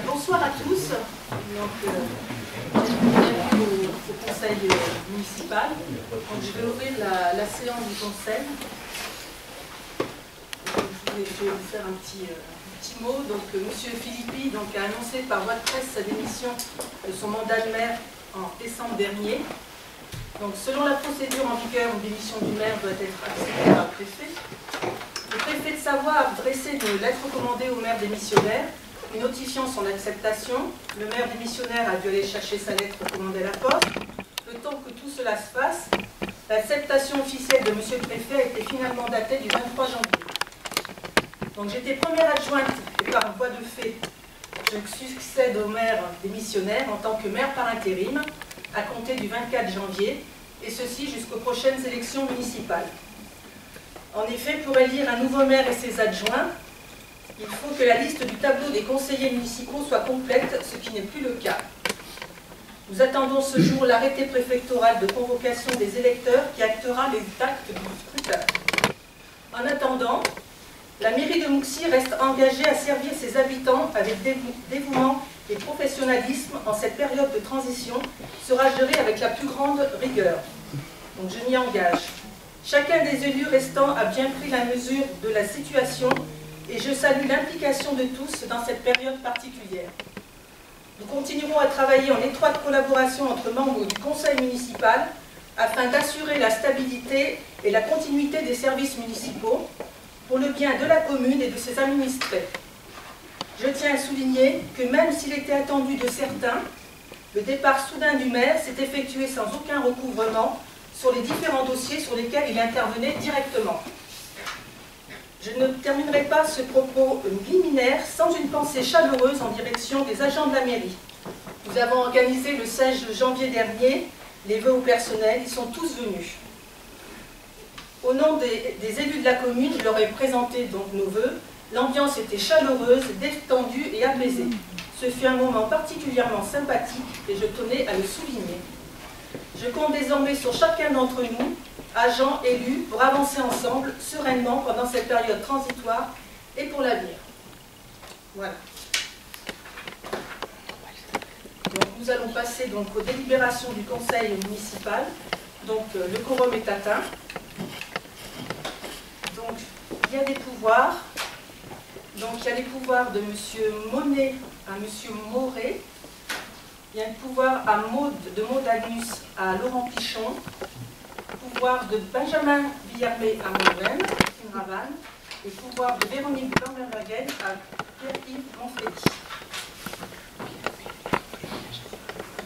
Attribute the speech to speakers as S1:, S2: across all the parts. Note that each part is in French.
S1: Bonsoir à tous. Donc, bienvenue au conseil municipal. Donc, je vais ouvrir la séance du conseil. Je vais vous faire un petit mot. Donc, M. Philippi a annoncé par voie de presse sa démission de son mandat de maire en décembre dernier. Donc, selon la procédure en vigueur, une démission du maire doit être acceptée par le préfet. Le préfet de Savoie a dressé une lettre recommandée au maire démissionnaire, notifiant son acceptation. Le maire démissionnaire a dû aller chercher sa lettre recommandée à la poste. Le temps que tout cela se fasse, l'acceptation officielle de M. le préfet a été finalement datée du 23 janvier. Donc j'étais première adjointe et par voie de fait, je succède au maire démissionnaire en tant que maire par intérim, à compter du 24 janvier, et ceci jusqu'aux prochaines élections municipales. En effet, pour élire un nouveau maire et ses adjoints, il faut que la liste du tableau des conseillers municipaux soit complète, ce qui n'est plus le cas. Nous attendons ce jour l'arrêté préfectoral de convocation des électeurs qui actera les actes du scrutin. En attendant, la mairie de Mouxy reste engagée à servir ses habitants avec dévouement et professionnalisme en cette période de transition sera gérée avec la plus grande rigueur. Donc je m'y engage. Chacun des élus restants a bien pris la mesure de la situation et je salue l'implication de tous dans cette période particulière. Nous continuerons à travailler en étroite collaboration entre membres du conseil municipal afin d'assurer la stabilité et la continuité des services municipaux pour le bien de la commune et de ses administrés. Je tiens à souligner que même s'il était attendu de certains, le départ soudain du maire s'est effectué sans aucun recouvrement sur les différents dossiers sur lesquels il intervenait directement. Je ne terminerai pas ce propos liminaire sans une pensée chaleureuse en direction des agents de la mairie. Nous avons organisé le 16 janvier dernier les vœux au personnel, ils sont tous venus. Au nom des élus de la commune, je leur ai présenté donc nos vœux. L'ambiance était chaleureuse, détendue et apaisée. Ce fut un moment particulièrement sympathique et je tenais à le souligner. Je compte désormais sur chacun d'entre nous, agents, élus, pour avancer ensemble, sereinement, pendant cette période transitoire et pour l'avenir. Voilà. Donc, nous allons passer donc aux délibérations du conseil municipal. Donc, le quorum est atteint. Donc, il y a des pouvoirs. Donc, il y a les pouvoirs de M. Monet à M. Moret. Il y a le pouvoir de Maud Agnus à Laurent Pichon. Pouvoir de Benjamin Villarmé à moi-même, Christine Ravanne, et pouvoir de Véronique Blanmerwagen à Pierre-Yves Monfletti.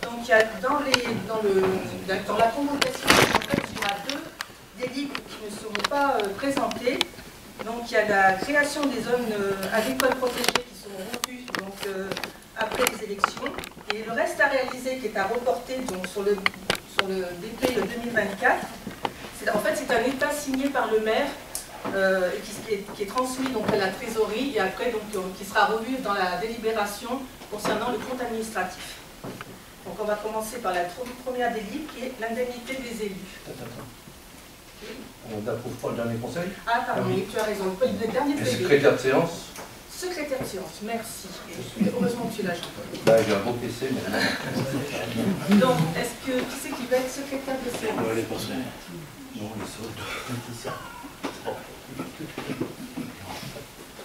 S1: Donc, il y a dans la convocation, en fait, il y aura deux délits qui ne seront pas présentés. Donc, il y a la création des zones agricoles protégées qui seront revues après les élections, et le reste à réaliser qui est à reporter donc, sur le DP 2024. En fait, c'est un état signé par le maire qui est transmis donc, à la trésorerie et après qui sera revu dans la délibération concernant le compte administratif. Donc on va commencer par la première délib qui est l'indemnité des élus.
S2: Oui. On n'approuve pas le dernier conseil?
S1: Ah pardon, oui, tu as raison. Le dernier
S2: PV. Secrétaire de séance?
S1: Secrétaire de séance, merci. Heureusement que tu l'as.
S2: J'ai un beau PC, mais...
S1: Donc, qui c'est qui va être secrétaire de séance?
S2: Les conseils. Non, les autres.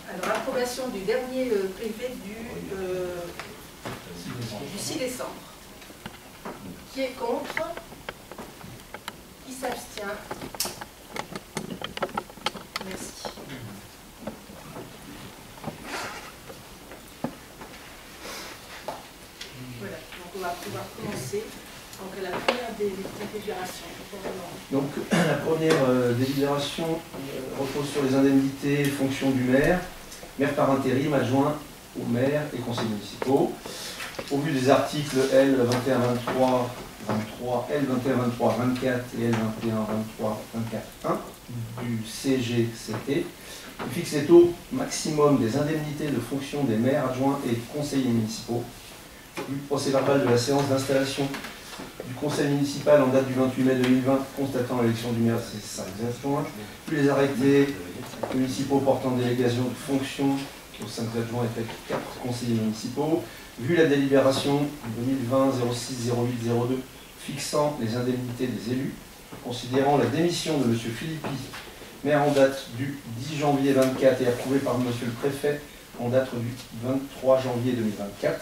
S1: Alors, approbation du dernier privé du 6 décembre. Qui est contre? Qui s'abstient? Merci. Voilà, donc on va pouvoir commencer. Donc la première délibération.
S3: Donc la première délibération repose sur les indemnités et fonctions du maire par intérim, adjoint au maire et conseils municipaux. Au vu des articles L 2123, 23, L 2123, 24 et L 2123, 24, 1 du CGCT, il fixe les taux maximum des indemnités de fonction des maires, adjoints et conseillers municipaux. Du procès verbal de la séance d'installation du conseil municipal en date du 28 mai 2020 constatant l'élection du maire de ses 5 adjoints, puis les arrêtés municipaux portant délégation de fonctions aux 5 adjoints et 4 conseillers municipaux, vu la délibération 2020-06-08-02 fixant les indemnités des élus, considérant la démission de M. Philippi, maire en date du 10 janvier 2024 et approuvée par M. le préfet en date du 23 janvier 2024,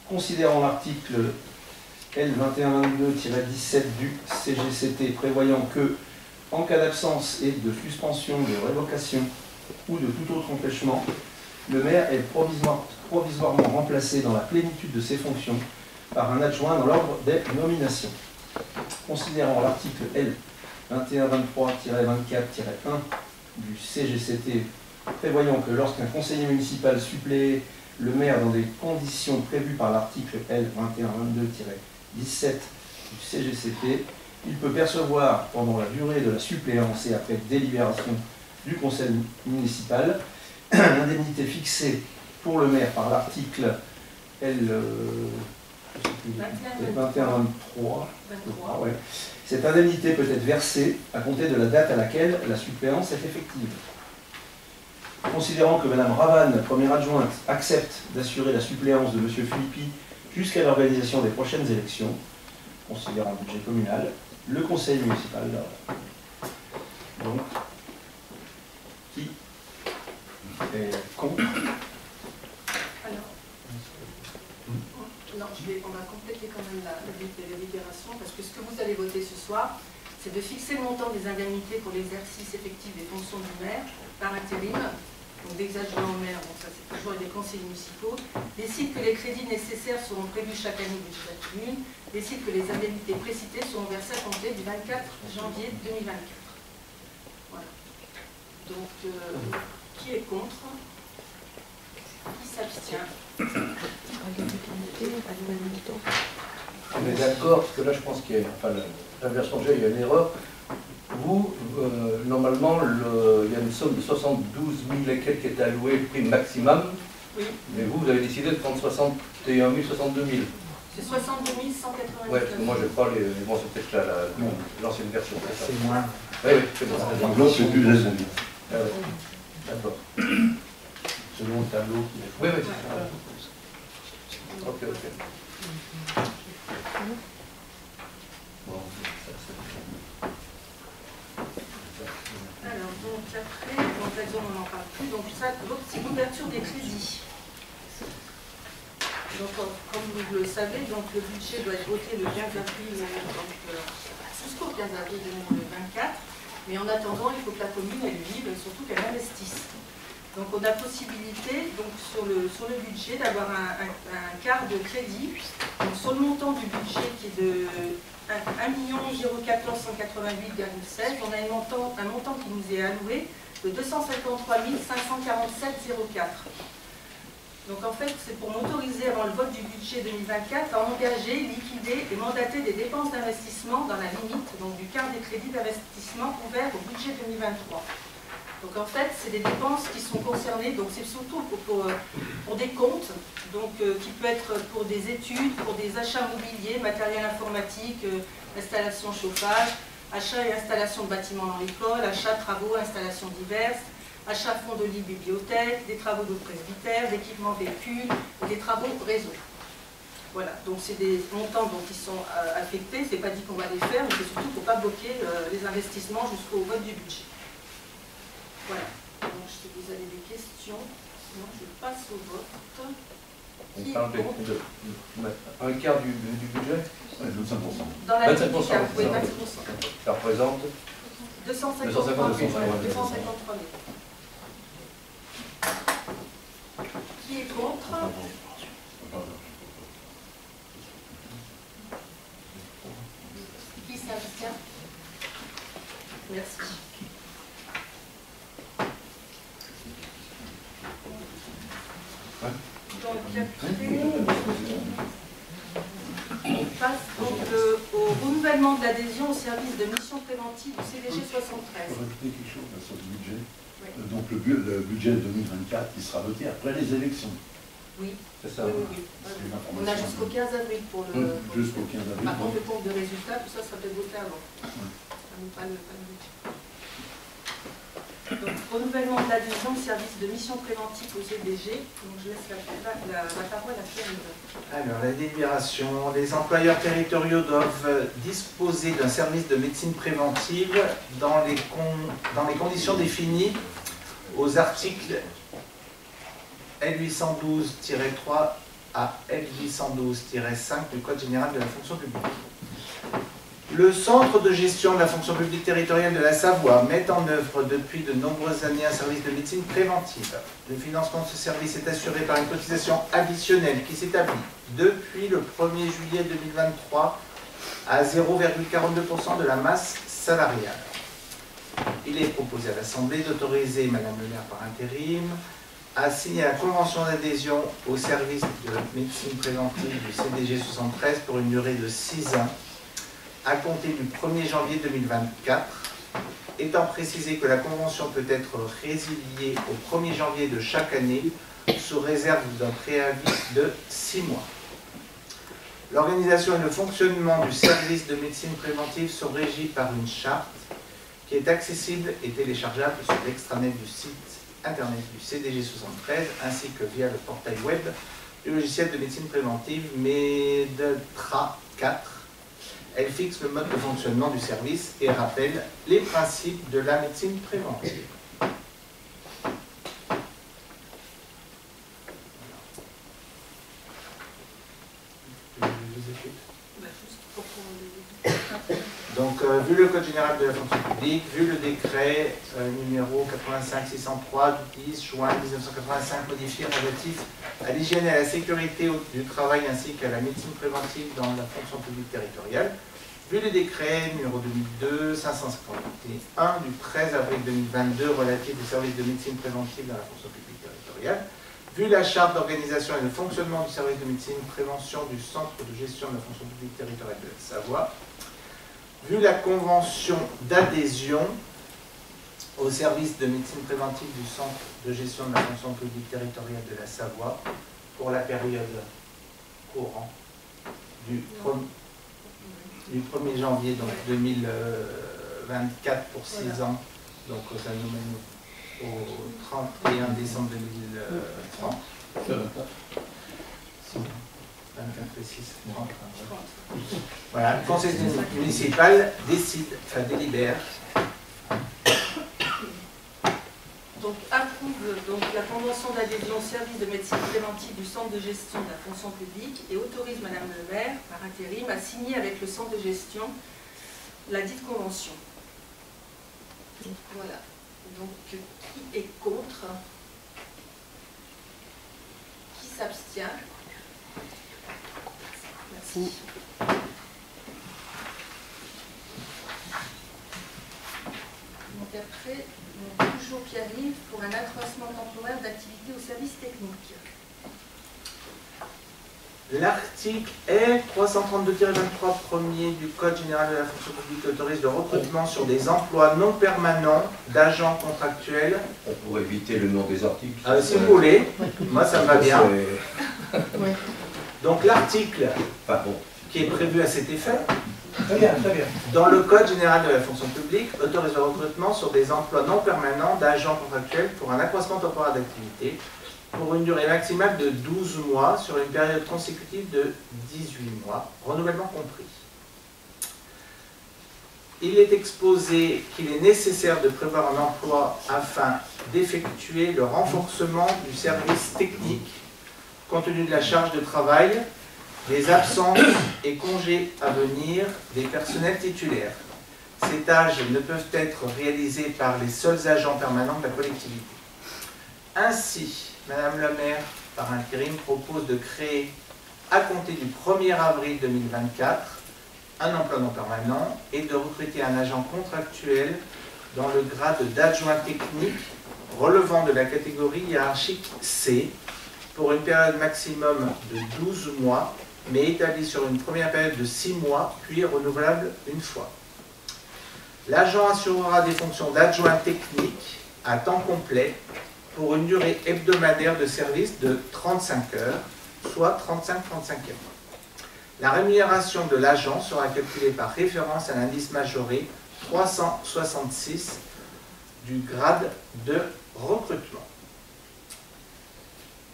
S3: considérant l'article L2122-17 du CGCT prévoyant que, en cas d'absence et de suspension, de révocation ou de tout autre empêchement, le maire est provisoirement remplacé dans la plénitude de ses fonctions par un adjoint dans l'ordre des nominations. Considérant l'article L2123-24-1 du CGCT prévoyant que lorsqu'un conseiller municipal supplée le maire dans des conditions prévues par l'article L2122-17 du CGCT, il peut percevoir pendant la durée de la suppléance et après délibération du conseil municipal l'indemnité fixée pour le maire par l'article L2123. Ouais. Cette indemnité peut être versée à compter de la date à laquelle la suppléance est effective. Considérant que Mme Ravanne, première adjointe, accepte d'assurer la suppléance de M. Philippi jusqu'à l'organisation des prochaines élections, considérant le budget communal, le conseil municipal. Donc, qui est contre?
S1: Alors, non, on va compléter quand même la délibération, parce que ce que vous allez voter ce soir, c'est de fixer le montant des indemnités pour l'exercice effectif des fonctions du maire par intérim, donc des adjoints au maire, donc ça c'est toujours des conseils municipaux, décide que les crédits nécessaires seront prévus chaque année au budget de la commune, décide que les indemnités précitées seront versées à compter du 24 janvier 2024. Voilà. Donc, qui est contre? Qui s'abstient?
S2: On est d'accord, parce que là je pense qu'il y a, enfin l'inversion il y a une erreur. Vous, normalement, il y a une somme de 72 000 et quelques qui est allouée, prime maximum.
S1: Oui.
S2: Mais vous avez décidé de prendre 61 000, 62 000.
S1: C'est 62 199.
S2: Ouais, parce que moi je prends les. Bon, c'est peut-être l'ancienne version.
S4: C'est moins.
S2: Oui, oui, c'est bon.
S5: L'autre, c'est plus les amis.
S2: Ah ouais. D'accord.
S3: Selon le tableau qui est.
S2: Oui, oui, c'est ça. Ok, ok. Bon,
S1: Alors, donc après, donc la zone, on n'en parle plus. Donc ça, l'autre, c'est l'ouverture des crédits. Donc, comme vous le savez, donc, le budget doit être voté le 15 avril, jusqu'au 15 avril 2024. Mais en attendant, il faut que la commune elle vive et surtout qu'elle investisse. Donc on a possibilité, donc, sur le budget, d'avoir un quart de crédit. Donc, sur le montant du budget qui est de 1 014 188,16, on a un montant qui nous est alloué de 253 547,04. Donc en fait, c'est pour m'autoriser avant le vote du budget 2024 à engager, liquider et mandater des dépenses d'investissement dans la limite donc, du quart des crédits d'investissement ouverts au budget 2023. Donc en fait, c'est des dépenses qui sont concernées, donc c'est surtout pour des comptes, donc qui peut être pour des études, pour des achats mobiliers, matériel informatique, installation chauffage, achat et installation de bâtiments dans l'école, achat, travaux, installations diverses, achat fonds de lit bibliothèque, des travaux de presbytère, d'équipements véhicules, et des travaux réseau. Voilà, donc c'est des montants qui sont affectés, c'est pas dit qu'on va les faire, mais c'est surtout pour ne pas bloquer les investissements jusqu'au vote du budget. Voilà, donc si vous avez des questions, sinon je passe au vote. Qui est contre?
S2: Un quart du budget?
S5: Ouais, 25%.
S1: Dans la
S2: 25%,
S1: limite du quart, oui, 25%.
S2: Ça représente
S1: 253 000. Qui est contre? Qui s'abstient? Merci. Donc après, on passe donc au renouvellement de l'adhésion au service de mission préventive du CDG 73.
S5: Je peux rajouter quelque chose là, sur le budget.
S1: Oui.
S5: Donc le budget 2024, il sera voté après les élections.
S1: Oui.
S2: C'est ça.
S1: Oui, oui, oui. On a jusqu'au 15 avril pour le...
S5: Jusqu'au 15 avril.
S1: Par contre, le compte de résultats, tout ça, ça peut être voté avant. Pas le budget. Donc, renouvellement de l'adhésion au service de mission préventive au CDG. Donc, je laisse la parole à Pierre.
S4: Alors, la délibération. Les employeurs territoriaux doivent disposer d'un service de médecine préventive dans les conditions définies aux articles L812-3 à L812-5 du Code général de la fonction publique. Le Centre de gestion de la fonction publique territoriale de la Savoie met en œuvre depuis de nombreuses années un service de médecine préventive. Le financement de ce service est assuré par une cotisation additionnelle qui s'établit depuis le 1er juillet 2023 à 0,42% de la masse salariale. Il est proposé à l'Assemblée d'autoriser Madame le maire par intérim à signer la convention d'adhésion au service de médecine préventive du CDG 73 pour une durée de 6 ans à compter du 1er janvier 2024, étant précisé que la convention peut être résiliée au 1er janvier de chaque année sous réserve d'un préavis de 6 mois. L'organisation et le fonctionnement du service de médecine préventive sont régis par une charte qui est accessible et téléchargeable sur l'extranet du site internet du CDG 73 ainsi que via le portail web du logiciel de médecine préventive MEDTRA 4. Elle fixe le mode de fonctionnement du service et rappelle les principes de la médecine préventive. Donc, vu le Code général de la fonction publique, vu le décret numéro 85-603 du 10 juin 1985 modifié relatif à l'hygiène et à la sécurité du travail ainsi qu'à la médecine préventive dans la fonction publique territoriale, vu le décret numéro 2002-551 du 13 avril 2022 relatif au service de médecine préventive dans la fonction publique territoriale, vu la charte d'organisation et de fonctionnement du service de médecine prévention du centre de gestion de la fonction publique territoriale de la Savoie, vu la convention d'adhésion au service de médecine préventive du centre de gestion de la fonction publique territoriale de la Savoie pour la période courant du 1er janvier donc 2024 pour 6 ans, donc ça nous mène au 31 décembre 2030. 24 et 6, 30. Voilà, le conseil municipal délibère.
S1: Donc, approuve donc, la convention d'adhésion au service de médecine préventive du centre de gestion de la fonction publique et autorise Madame le maire, par intérim, à signer avec le centre de gestion la dite convention. Voilà. Donc, qui est contre? Qui s'abstient? Merci. Donc après, toujours Pierre-Yves pour un accroissement temporaire d'activité au service technique.
S4: L'article R332-23 premier du Code général de la fonction publique autorise le recrutement sur des emplois non permanents d'agents contractuels.
S2: On pourrait éviter le nom des articles.
S4: Si vous voulez, moi ça me va bien.
S1: Oui.
S4: Donc l'article qui est prévu à cet effet,
S3: Très bien, très bien.
S4: dans le Code général de la fonction publique, autorise le recrutement sur des emplois non permanents d'agents contractuels pour un accroissement temporaire d'activité pour une durée maximale de 12 mois sur une période consécutive de 18 mois, renouvellement compris. Il est exposé qu'il est nécessaire de prévoir un emploi afin d'effectuer le renforcement du service technique compte tenu de la charge de travail, des absences et congés à venir des personnels titulaires. Ces tâches ne peuvent être réalisées par les seuls agents permanents de la collectivité. Ainsi, Madame la maire, par intérim, propose de créer, à compter du 1er avril 2024, un emploi non permanent et de recruter un agent contractuel dans le grade d'adjoint technique relevant de la catégorie hiérarchique C pour une période maximum de 12 mois, mais établie sur une première période de 6 mois, puis renouvelable une fois. L'agent assurera des fonctions d'adjoint technique à temps complet pour une durée hebdomadaire de service de 35 heures, soit 35/35e. La rémunération de l'agent sera calculée par référence à l'indice majoré 366 du grade de recrutement.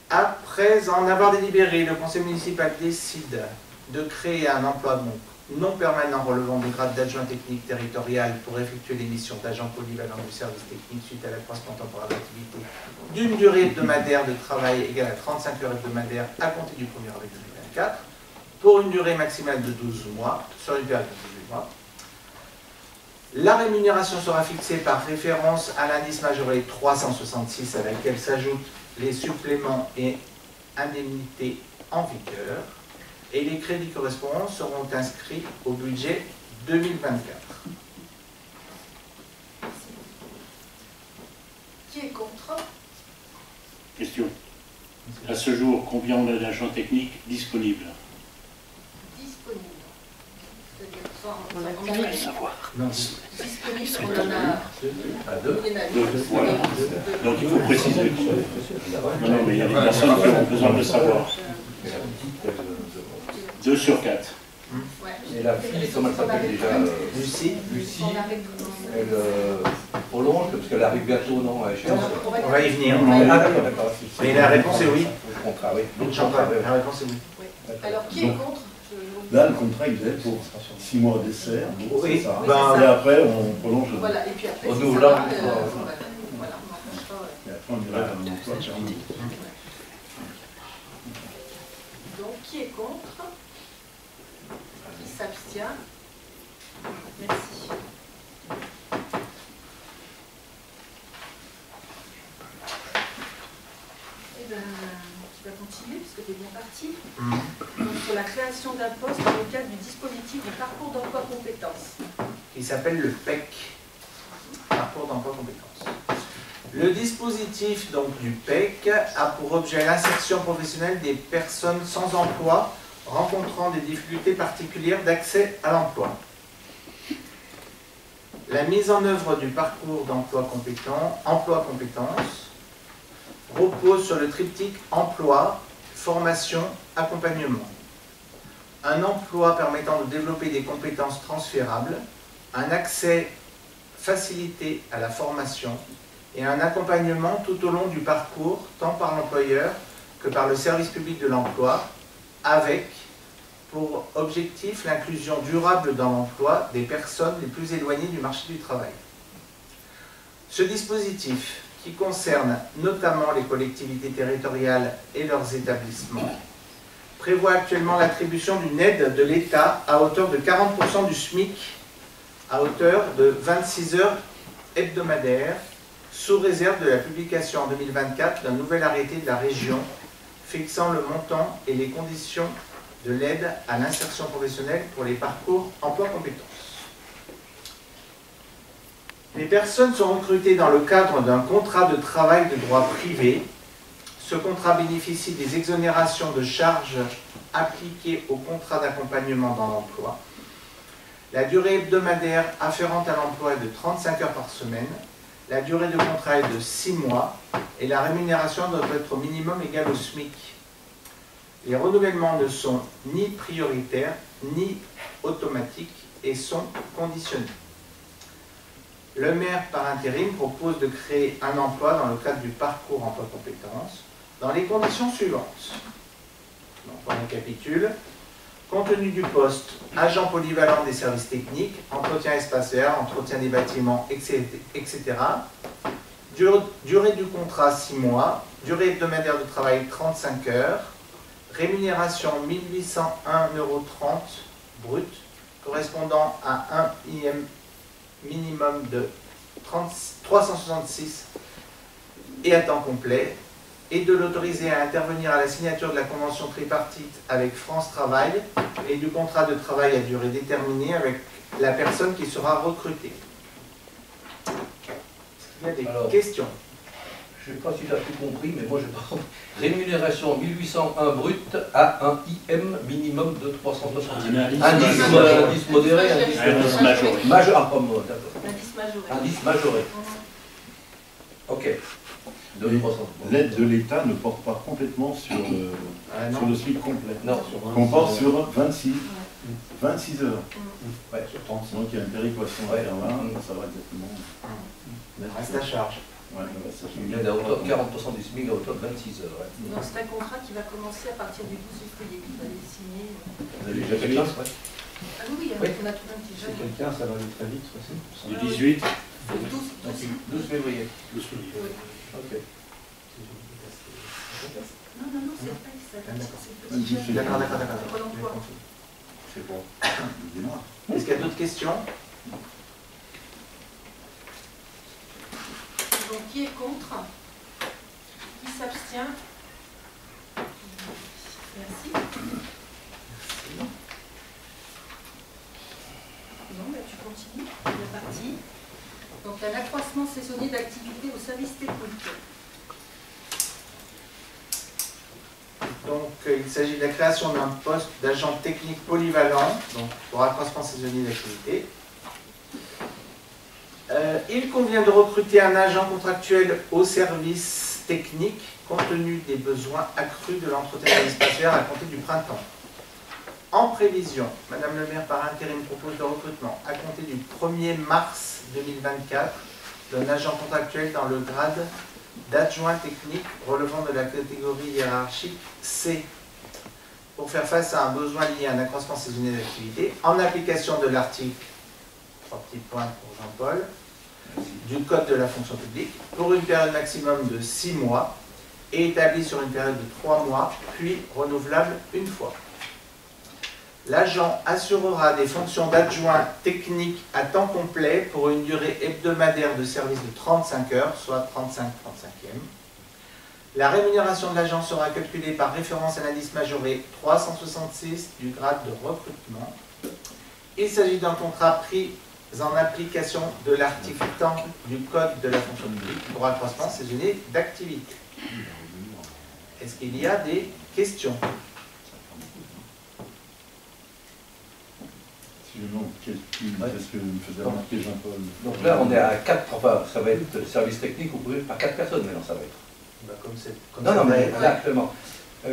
S4: Après en avoir délibéré, le conseil municipal décide de créer un emploi non permanent relevant du grade d'adjoint technique territorial pour effectuer les missions d'agent polyvalent du service technique suite à l'accroissement temporaire d'activité d'une durée hebdomadaire de travail égale à 35 heures hebdomadaires à compter du 1er avril 2024 pour une durée maximale de 12 mois sur une période de 18 mois. La rémunération sera fixée par référence à l'indice majoré 366 à laquelle s'ajoutent les suppléments et indemnités en vigueur et les crédits correspondants seront inscrits au budget 2024.
S1: Qui est contre?
S6: Question. À ce jour, combien on a d'agents techniques disponibles?
S1: Disponible. C'est-à-dire
S7: On a
S1: en
S7: plus.
S4: Non.
S1: disponible, on en a
S2: À deux.
S1: il y en a
S6: Deux,
S1: deux.
S6: voilà.
S1: Deux.
S6: Donc il faut préciser. Non, mais il y a des personnes qui ont besoin de savoir. 2 sur 4.
S1: Ouais.
S2: Et la fille, comment elle s'appelle déjà
S4: Lucie,
S2: Lucie,
S1: On arrête de-
S2: elle prolonge, parce qu'elle arrive bientôt, non, à échéance.
S4: on va y venir.
S2: Ah d'accord, d'accord.
S4: Mais la réponse est oui.
S2: Le contrat, oui.
S4: Donc, la réponse est oui.
S1: Alors, qui est
S5: Donc,
S1: contre?
S5: Là, le contrat, il est pour 6 mois d'essai, en gros,
S4: Oui.
S5: c'est ça.
S1: Oui,
S4: Ben,
S1: c'est
S5: Et
S1: ça.
S5: après, on prolonge.
S1: Voilà, et puis après, si ça
S2: Renouvelable,
S1: va,
S2: voilà.
S1: voilà, on empêchera,
S5: Et après, on irait dans un emploi permanent.
S1: Donc, qui est contre? Qui s'abstient? Merci. Eh bien, tu vas continuer, parce que tu es bien parti. Donc, sur la création d'un poste dans le cadre du dispositif du parcours d'emploi compétences.
S4: Qui s'appelle le PEC, Parcours d'emploi compétences. Le dispositif donc, du PEC a pour objet l'insertion professionnelle des personnes sans emploi rencontrant des difficultés particulières d'accès à l'emploi. La mise en œuvre du parcours d'emploi compétences repose sur le triptyque emploi, formation, accompagnement. Un emploi permettant de développer des compétences transférables, un accès facilité à la formation et un accompagnement tout au long du parcours, tant par l'employeur que par le service public de l'emploi, avec pour objectif l'inclusion durable dans l'emploi des personnes les plus éloignées du marché du travail. Ce dispositif, qui concerne notamment les collectivités territoriales et leurs établissements, prévoit actuellement l'attribution d'une aide de l'État à hauteur de 40% du SMIC, à hauteur de 26 heures hebdomadaires, sous réserve de la publication en 2024 d'un nouvel arrêté de la région fixant le montant et les conditions de l'aide à l'insertion professionnelle pour les parcours emploi-compétences. Les personnes sont recrutées dans le cadre d'un contrat de travail de droit privé. Ce contrat bénéficie des exonérations de charges appliquées au contrat d'accompagnement dans l'emploi. La durée hebdomadaire afférente à l'emploi est de 35 heures par semaine. La durée de contrat est de 6 mois et la rémunération doit être au minimum égale au SMIC. Les renouvellements ne sont ni prioritaires ni automatiques et sont conditionnés. Le maire par intérim propose de créer un emploi dans le cadre du parcours emploi compétences dans les conditions suivantes. Donc on récapitule. Compte tenu du poste, agent polyvalent des services techniques, entretien espace vert, entretien des bâtiments, etc. Durée du contrat 6 mois, durée hebdomadaire de travail 35 heures, rémunération 1801,30 € brut, correspondant à un IM minimum de 366 et à temps complet, et de l'autoriser à intervenir à la signature de la convention tripartite avec France Travail et du contrat de travail à durée déterminée avec la personne qui sera recrutée. Est-ce qu'il y a des questions?
S2: Je ne sais pas si tu as tout compris, mais moi je parle. Rémunération 1801 brut à un IM minimum de 360. Indice modéré,
S6: Indice majoré.
S2: Majoré. Ah, d'accord.
S1: Indice majoré.
S2: Indice majoré. Ok.
S5: l'aide de l'État ne porte pas complètement sur le SMIC complet.
S2: Non.
S5: On porte sur 26 heures.
S2: Ouais.
S5: Donc il y a une péréquation à faire là, ça va exactement.
S4: Reste à charge.
S5: Ouais, ça
S2: Il y a à hauteur de 40% du SMIC à hauteur de 26 heures. Ouais.
S1: Donc c'est un contrat qui va commencer à partir du 12 février, qui va les signer.
S5: Vous avez déjà fait ça?
S1: Ah oui,
S2: Oui.
S1: on a tout un petit
S3: C'est
S1: jeune.
S3: quelqu'un, ça va aller très vite, aussi.
S6: Le 18,
S1: Le 12,
S2: Donc, 12 février.
S1: oui.
S2: Ok.
S1: Non, c'est pas ça. C'est le petit jeune.
S4: D'accord.
S1: C'est Pôle emploi.
S2: C'est bon.
S5: Dis-moi.
S4: Est-ce qu'il y a d'autres questions?
S1: Donc qui est contre? Qui s'abstient? Merci. Non, mais tu continues, la partie. Donc un accroissement saisonnier d'activité au service technique.
S4: Donc, il s'agit de la création d'un poste d'agent technique polyvalent, donc pour accroissement saisonnier d'activité. Il convient de recruter un agent contractuel au service technique compte tenu des besoins accrus de l'entretien de l'espace vert à compter du printemps. En prévision, Madame le maire par intérim propose le recrutement à compter du 1er mars 2024 d'un agent contractuel dans le grade d'adjoint technique relevant de la catégorie hiérarchique C pour faire face à un besoin lié à un accroissement saisonnier d'activité en application de l'article 3 petits points pour Jean-Paul du Code de la fonction publique pour une période maximum de 6 mois et établie sur une période de 3 mois puis renouvelable une fois. L'agent assurera des fonctions d'adjoint technique à temps complet pour une durée hebdomadaire de service de 35 heures, soit 35/35e. La rémunération de l'agent sera calculée par référence à l'indice majoré 366 du grade de recrutement. Il s'agit d'un contrat pris en application de l'article 100 du Code de la fonction publique pour accroissement saisonnier d'activité. Est-ce qu'il y a des questions?
S5: Qu'est-ce que me faisait remarquer Jean-Paul?
S2: Donc là, on est à 4, enfin, ça va être le service technique, vous pouvez pas 4 personnes maintenant, ça va être.
S4: Bah,
S2: Non, non, mais là, actuellement.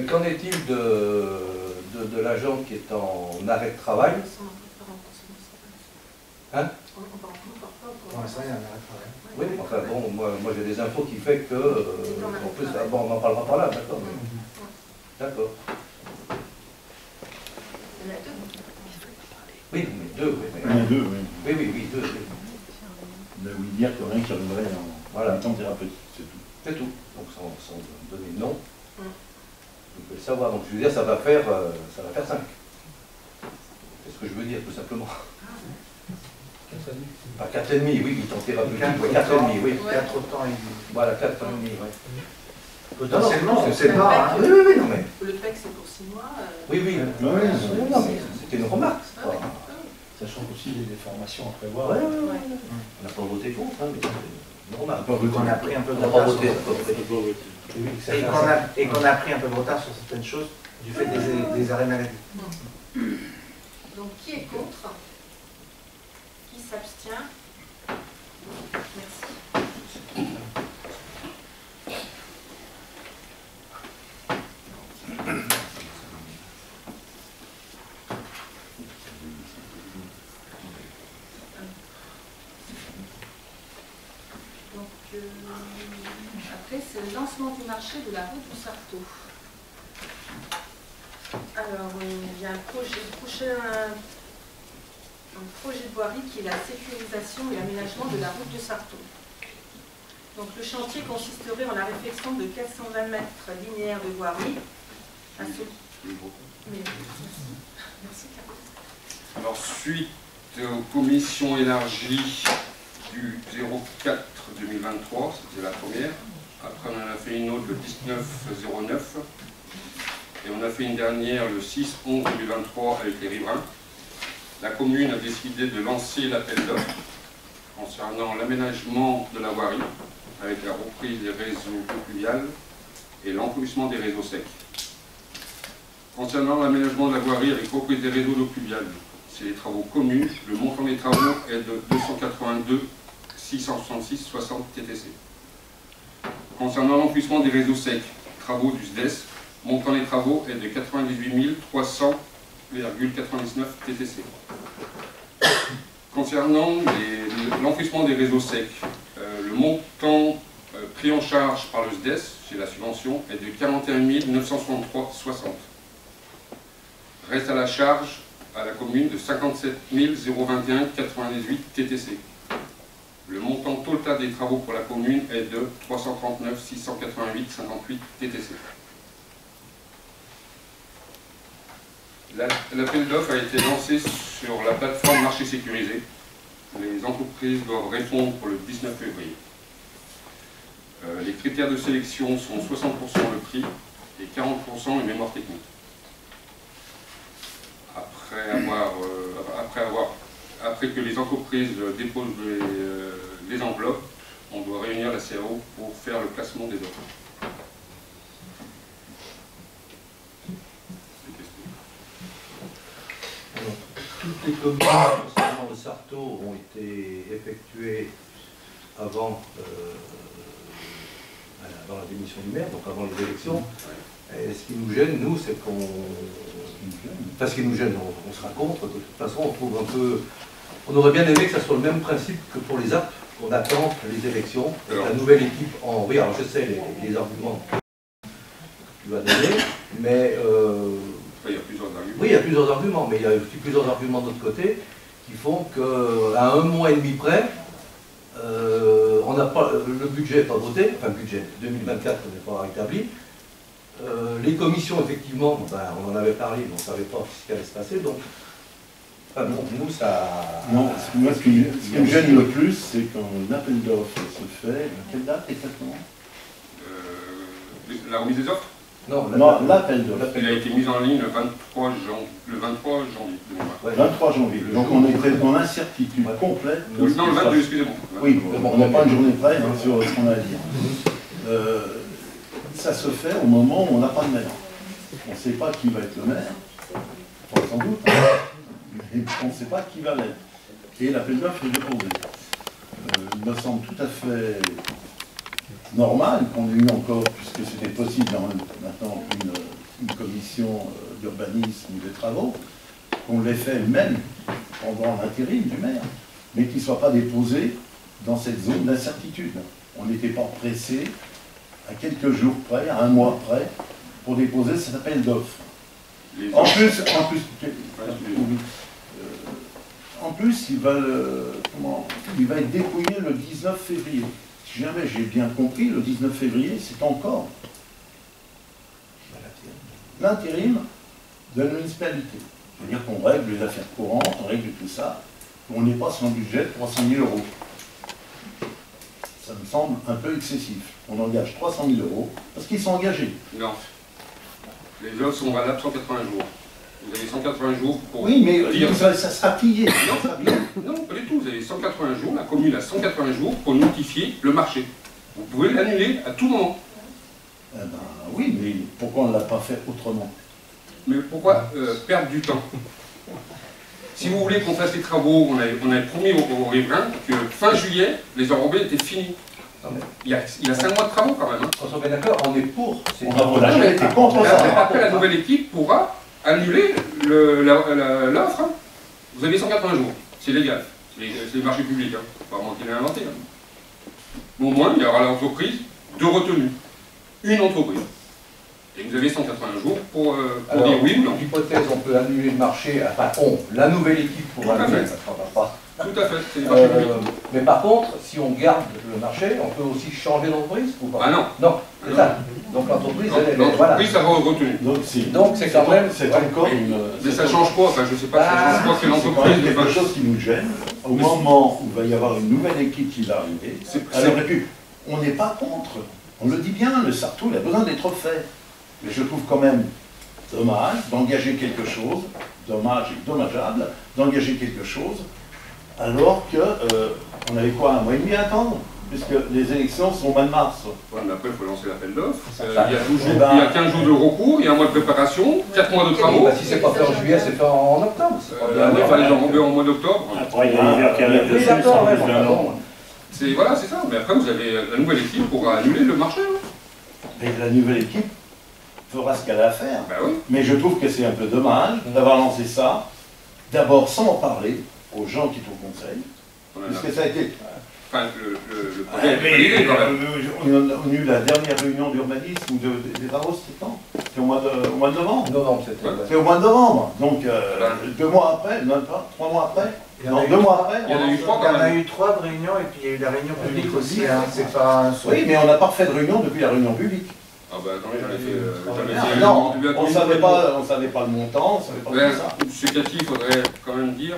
S2: Qu'en est-il de l'agent qui est en arrêt de travail? Hein?
S4: Pour l'instant, il y a un arrêt de travail.
S2: Oui, enfin bon, moi j'ai des infos qui fait que, en plus, bon, on n'en parlera pas là, d'accord. D'accord.
S1: Il y en a deux.
S2: Oui, mais deux, oui.
S5: Il y en a deux, oui.
S2: Oui, deux. Oui.
S5: Là où il dit qu'il y en a un qui reviendrait en temps thérapeutique, c'est tout.
S2: C'est tout. Donc sans donner de nom. Vous pouvez le savoir. Donc je veux dire, ça va faire 5. C'est ce que je veux dire, tout simplement. Pas 4,5, oui, il est en thérapeutique. 4,5, oui.
S4: 4 temps et demi.
S2: Voilà, 4,5, oui.
S4: Potentiellement, on ne sait pas.
S2: Oui, non, mais.
S1: Le PEC, c'est pour 6 mois.
S2: Oui. Non, mais c'était une remarque.
S3: Sachant qu'aussi il y a des formations à prévoir.
S2: Ouais. On n'a pas voté contre, hein, mais c'est une remarque.
S4: On a pris un peu de
S2: On n'a pas
S4: retard.
S2: voté.
S4: Et qu'on a pris un peu de retard sur certaines choses du fait des arrêts maladie.
S1: Donc, qui est contre? Qui s'abstient? Merci. Après, c'est le lancement du marché de la route du Sarto. Alors, il y a un projet de voirie qui est la sécurisation et l'aménagement de la route de Sarto. Donc, le chantier consisterait en la réfection de 420 mètres linéaires de voirie. Merci,
S7: Alors, suite aux commissions élargies du 04-2023, c'était la première. Après, on en a fait une autre le 19-09. Et on a fait une dernière le 6-11-2023 avec les riverains. La commune a décidé de lancer l'appel d'offres concernant l'aménagement de la voirie avec la reprise des réseaux pluviales et l'enfouissement des réseaux secs. Concernant l'aménagement de la voirie avec reprise des réseaux d'eau pluviale, c'est les travaux communs. Le montant des travaux est de 282 666 60 TTC. concernant l'enfouissement des réseaux secs, travaux du SDES, montant les travaux est de 98 300,99 TTC. Concernant l'enfouissement des réseaux secs, le montant pris en charge par le SDES, chez la subvention, est de 41 963,60. Reste à la charge à la commune de 57 021,98 TTC. Le montant total des travaux pour la commune est de 339 688,58 TTC. L'appel d'offres a été lancé sur la plateforme marché sécurisé. Les entreprises doivent répondre pour le 19 février. Les critères de sélection sont 60% le prix et 40% une mémoire technique. Après que les entreprises déposent les enveloppes, on doit réunir la CAO pour faire le classement des offres.
S2: Toutes les communes concernant le Sarto ont été effectuées avant la démission du maire, donc avant les élections. Et ce qui nous gêne, nous, c'est qu'on... Enfin, ce qui nous gêne, on sera contre. De toute façon, on trouve un peu... On aurait bien aimé que ça soit le même principe que pour les apps, qu'on attende les élections. La nouvelle équipe en... Oui, alors je sais les arguments que tu vas donner, mais...
S7: Il y a plusieurs arguments.
S2: Oui, il y a plusieurs arguments, mais il y a aussi plusieurs arguments de l'autre côté qui font qu'à 1 mois et demi près, on n'a pas, le budget n'est pas voté, enfin le budget 2024 n'est pas rétabli. Les commissions, effectivement, ben, on en avait parlé, mais on ne savait pas ce qui allait se passer, donc enfin, bon, nous, ça...
S5: Non, moi, ce qui me gêne le plus, c'est quand l'appel d'offres se fait, à quelle date exactement?
S7: La remise des offres?
S2: Non,
S5: l'appel d'offres.
S7: Il a été mis en ligne le 23 janvier.
S5: Ouais, 23 janvier. Donc on était dans l'incertitude complète.
S7: Non, le 22, excusez-moi.
S5: Oui, bon, on n'est pas une journée près hein, sur ce qu'on a à dire. Ça se fait au moment où on n'a pas de maire. On ne sait pas qui va être le maire, enfin, sans doute, hein, mais on ne sait pas qui va l'être. Et l'appel d'offres est déposé. Il me semble tout à fait normal qu'on ait eu encore, puisque c'était possible maintenant une commission d'urbanisme ou des travaux, qu'on l'ait fait même pendant l'intérim du maire, mais qu'il ne soit pas déposé dans cette zone d'incertitude. On n'était pas pressé à quelques jours près, à 1 mois près, pour déposer cet appel d'offres. En plus, il va être dépouillé le 19 février. Si jamais j'ai bien compris, le 19 février, c'est encore l'intérim de la municipalité. C'est-à-dire qu'on règle les affaires courantes, on règle tout ça, on n'est pas sur un budget de 300 000 €. Ça me semble un peu excessif. On engage 300 000 € parce qu'ils sont engagés.
S7: Non. Les offres sont valables 180 jours. Vous avez 180 jours pour...
S5: Oui, mais
S7: dire...
S5: ça sera pillé.
S7: Non, pas du tout. Vous avez 180 jours, la commune a 180 jours pour notifier le marché. Vous pouvez l'annuler à tout moment.
S5: Eh ben, oui, mais pourquoi on ne l'a pas fait autrement?
S7: Mais pourquoi perdre du temps? Si vous voulez qu'on fasse les travaux, on avait promis aux riverains que fin juillet, les enrobés étaient finis. Il y a 5 mois de travaux quand même. Hein.
S2: On s'en met d'accord, on est pour.
S5: On a jamais été contre ça.
S7: Après, la nouvelle équipe pourra annuler l'offre. Hein. Vous avez 180 jours, c'est légal. C'est le marché public, hein. Pas moi qui l'ai inventé. Hein. Mais au moins, il y aura l'entreprise de retenue. Une entreprise. Et vous avez 180 jours pour dire oui ou non.
S2: L'hypothèse, on peut annuler le marché, enfin la nouvelle équipe pourra annuler, ça ne pas.
S7: Tout à fait, c'est le marché public.
S2: Mais par contre, si on garde le marché, on peut aussi changer d'entreprise ou pas?
S7: Ah non.
S2: Non, c'est ça. Donc l'entreprise, elle
S7: l'entreprise, ça va retenue.
S2: Donc c'est quand même...
S5: C'est encore une...
S7: Mais ça change quoi? Enfin, je ne sais pas, ça change quoi que l'entreprise...
S5: C'est quelque chose qui nous gêne. Au moment où il va y avoir une nouvelle équipe qui va arriver, on n'est pas contre. On le dit bien, le Sarto, il a besoin d'être fait. Mais je trouve quand même dommage d'engager quelque chose, dommage et dommageable, d'engager quelque chose, alors qu'on avait quoi, 1 mois et demi à attendre, puisque les élections sont au mois de mars.
S7: Ouais, mais après, il faut lancer l'appel d'offres. Il y a 15 jours de recours, il y a 1 mois de préparation, 4 mois de travaux.
S2: Bah, si c'est pas fait en juillet, c'est fait en octobre.
S7: Il va les enrober en mois d'octobre.
S6: Après, il y a l'hiver qui arrive dessus,
S7: Voilà, c'est ça. Mais après, vous avez la nouvelle équipe pour annuler le marché. Hein.
S5: Et la nouvelle équipe fera ce qu'elle a à faire.
S7: Ben oui.
S5: Mais je trouve que c'est un peu dommage d'avoir lancé ça, d'abord sans en parler aux gens qui t'ont conseil, puisque ça a été...
S7: Enfin, le projet est validé quand même.
S5: On a eu la dernière réunion d'urbanisme des travaux, c'était quand? C'était au mois de novembre.
S2: Novembre, c'était.
S7: Ouais.
S5: C'est au mois de novembre. Donc, 2 mois après, non pas, 3 mois après. Non, 2 mois après.
S7: Il y en a eu 3
S4: Il y
S7: quand
S4: en a
S7: même.
S4: eu 3 de réunions et puis il y a eu la réunion publique aussi. Hein. C'est pas un
S5: Oui, mais on n'a pas fait de réunion depuis la réunion publique.
S7: Ah bah attendez, j'en ai fait...
S5: Non, on ne savait pas le montant, on ne savait pas
S7: Ouais,
S5: tout ça.
S7: monsieur Cathy, il faudrait quand même dire,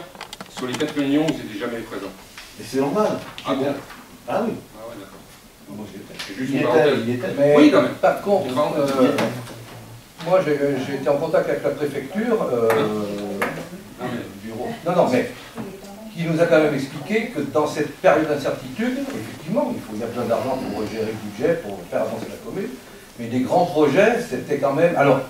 S7: sur les 4 réunions, vous n'étiez jamais présent.
S5: Et c'est normal.
S7: Ah bon?
S5: Ah oui.
S7: Ah ouais, d'accord.
S5: Moi, j'y étais.
S7: C'est juste
S5: Il
S7: une
S5: y
S7: parenthèse.
S5: était.
S2: Mais
S7: Oui, quand même.
S2: par contre,
S7: Une parenthèse.
S2: moi j'ai été en contact avec la préfecture,
S7: Non, mais-
S2: bureau. Non, mais qui nous a quand même expliqué que dans cette période d'incertitude, effectivement, il y a besoin d'argent pour gérer le budget, pour faire avancer la commune, mais des grands projets, c'était quand même... Alors,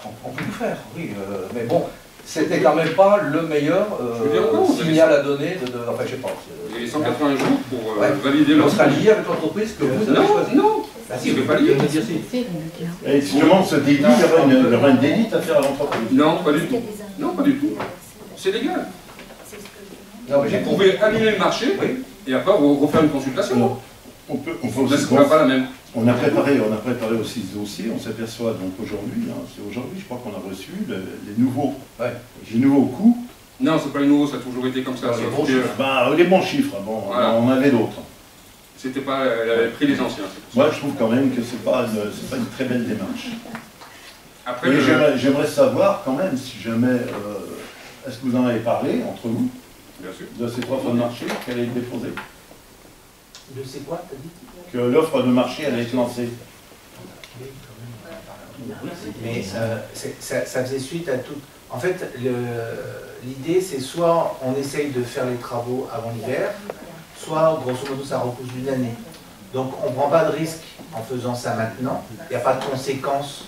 S2: on peut tout faire, oui, mais bon, c'était quand même pas le meilleur
S7: Je veux dire, non,
S2: signal à donner enfin, je sais pas.
S7: Vous avez 180 jours pour
S2: Ouais.
S7: valider
S2: On
S7: le...
S2: sera lié avec l'entreprise que vous avez
S7: Non,
S2: choisie.
S7: non.
S2: Bah,
S7: Je vais pas lier.
S5: Et si tout le monde se dédie, il y aura une délite à faire à l'entreprise.
S7: Non, pas du tout. Non, pas du tout. C'est légal.
S2: Non, mais j'ai
S7: Vous
S2: compris.
S7: pouvez annuler le marché
S2: Oui.
S7: et après refaire une consultation.
S5: Non. On peut
S7: Là,
S5: aussi,
S7: ce sera pas la même.
S5: on a préparé aussi ce dossier, on s'aperçoit donc aujourd'hui, c'est aujourd'hui, je crois qu'on a reçu les nouveaux coûts.
S7: Non, c'est pas les nouveaux, ça a toujours été comme ça.
S2: Non,
S7: ça,
S2: les bons
S7: c'était,
S2: chiffres.
S5: Les bons chiffres, bon,
S7: Voilà.
S5: on avait d'autres.
S7: C'était pas, elle avait pris les anciens. c'est pour ça.
S5: Moi, je trouve quand même que c'est pas une très belle démarche.
S7: Après,
S5: Et j'aimerais savoir quand même, si jamais, est-ce que vous en avez parlé entre vous,
S7: bien sûr.
S5: de cette offre de marché qu'elle a été déposée?
S4: De c'est quoi, t'as dit?
S5: Que l'offre de marché, elle a été lancée.
S4: Mais ça faisait suite à tout. En fait, l'idée, c'est soit on essaye de faire les travaux avant l'hiver, soit, grosso modo, ça repousse d'une année. Donc, on ne prend pas de risque en faisant ça maintenant. Il n'y a pas de conséquences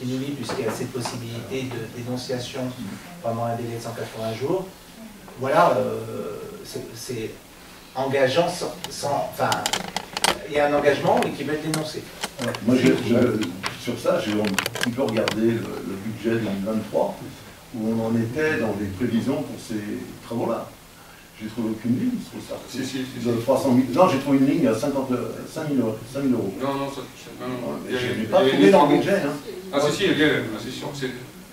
S4: qui nous lient, puisqu'il y a cette possibilité de dénonciation pendant un délai de 180 jours. Voilà, c'est engageant enfin, il y a un engagement, mais qui va être dénoncé.
S5: Moi, sur ça, j'ai un petit peu regardé le budget 2023, où on en était dans les prévisions pour ces travaux-là. J'ai trouvé aucune ligne sur ça.
S7: Si.
S5: De 300 000. Non, j'ai trouvé une ligne à 5 000 euros.
S7: Non, ça.
S5: Je n'ai pas trouvé dans le budget. Hein.
S7: Ah, si, c'est sûr.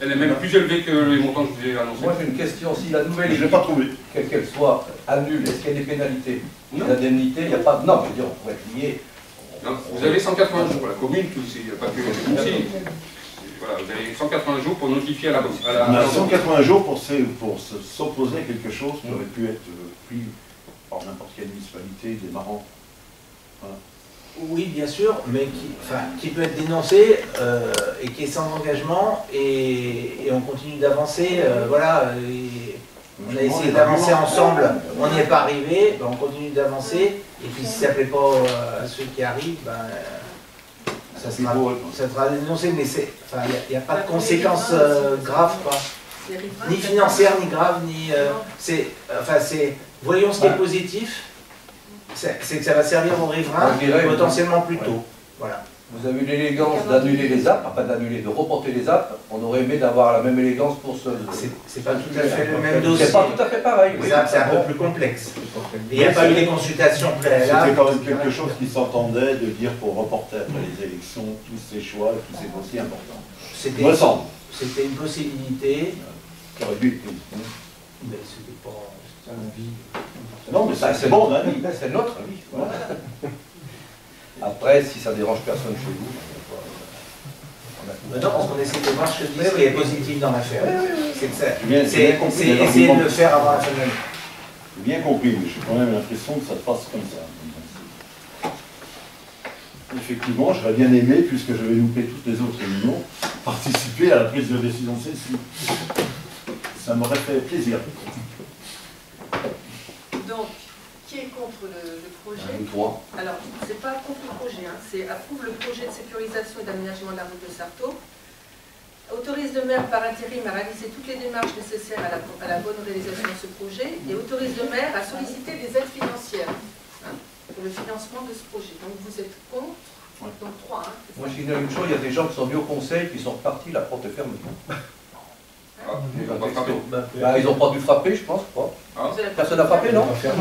S7: Elle est même plus élevée que les montants que je vous ai annoncés.
S2: Moi j'ai une question, si la nouvelle
S5: Je ne l'ai
S2: équipe,
S5: pas trouvé.
S2: quelle qu'elle soit, annule, est-ce qu'il y a des pénalités?
S7: Non.
S2: Des indemnités, il n'y a pas de... Non, je veux dire, on pourrait être lié.
S7: Non, vous avez 180 jours, la commune, tout ici, il n'y a pas que les conseils. Voilà, vous avez 180 jours pour notifier à la...
S5: On a 180 jours pour s'opposer à quelque chose qui aurait pu être pris par n'importe quelle municipalité démarrant. Voilà.
S4: Oui, bien sûr, mais qui peut être dénoncé et qui est sans engagement et on continue d'avancer. Voilà, on a essayé d'avancer ensemble, on n'y est pas arrivé, ben, on continue d'avancer. Et puis si ça ne plaît pas à ceux qui arrivent, ben, ça sera dénoncé, mais il n'y a pas de conséquences graves, quoi. Ni financières, ni graves, ni... voyons ce qui est positif. C'est que ça va servir aux riverains potentiellement plus tôt. Voilà.
S2: Vous avez eu l'élégance d'annuler les apps, enfin d'annuler, de reporter les apps. On aurait aimé d'avoir la même élégance pour ce...
S4: C'est pas tout à fait le même dossier.
S2: C'est pas tout à fait pareil. Oui.
S4: C'est un peu plus complexe. Il n'y a pas eu les consultations préalables.
S5: C'était quand même quelque chose qui s'entendait de dire pour reporter après les élections tous ces choix, tous ces dossiers importants.
S4: C'était une possibilité.
S5: Qui aurait dû être prise.
S4: Mais c'était pas un avis.
S5: Non, mais c'est bon, hein.
S2: C'est notre avis. Voilà. Après, si ça dérange personne chez vous,
S4: Non, parce qu'on essaie de voir ce qui est positif dans l'affaire. C'est
S5: essayer
S4: essayer de le faire avant la fin de l'année.
S5: J'ai bien compris, mais j'ai quand même l'impression que ça se passe comme ça. Effectivement, j'aurais bien aimé, puisque je vais louper toutes les autres réunions, participer à la prise de décision de celle-ci. Ça m'aurait fait plaisir.
S1: Donc, qui est contre le projet?
S2: nous trois.
S1: Alors, c'est pas contre le projet, hein, c'est approuve le projet de sécurisation et d'aménagement de la route de Sarto. autorise le maire par intérim à réaliser toutes les démarches nécessaires à la bonne réalisation de ce projet et autorise le maire à solliciter des aides financières pour le financement de ce projet. Donc vous êtes contre, donc 3.
S2: Moi je signale une chose, il y a des gens qui sont venus au conseil qui sont repartis, la porte est fermée.
S7: Ils n'ont pas frappé.
S2: Ils n'ont pas dû frapper, je pense. Personne n'a frappé, non?
S1: Elle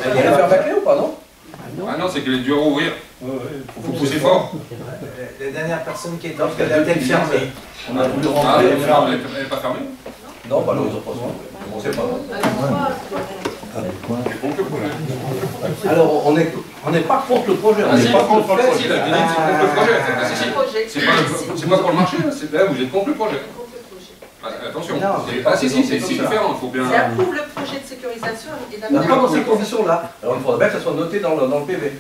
S2: Elle est fermée à clé ou pas, non?
S7: Ah non, c'est qu'elle est dure à ouvrir. Il faut pousser fort.
S4: La dernière personne qui est entrée, elle a peut-être fermée.
S2: On a voulu
S7: Ah,
S2: rentrer.
S7: elle n'est pas fermée?
S2: Non, bah non, ils n'ont pas fermé. On ne sait pas.
S7: Donc le projet.
S2: Alors, on n'est pas contre le projet. On
S7: Ah,
S2: n'est
S7: si,
S2: pas
S7: contre
S2: contre
S7: le
S2: le
S7: projet.
S2: fait.
S7: La Déline, c'est contre le projet. Ah, si, si.
S1: projet.
S7: C'est pas pour le marché, là, vous êtes contre le projet.
S1: Contre le projet.
S7: Ah, attention.
S2: Non,
S7: Ah si, si, c'est
S2: comme ça.
S7: différent, il faut bien...
S1: C'est approuve le projet de sécurisation et
S2: Mais pas dans ces
S1: d'aménagement.
S2: conditions-là. Alors, il faudrait bien que ça soit noté dans le PV.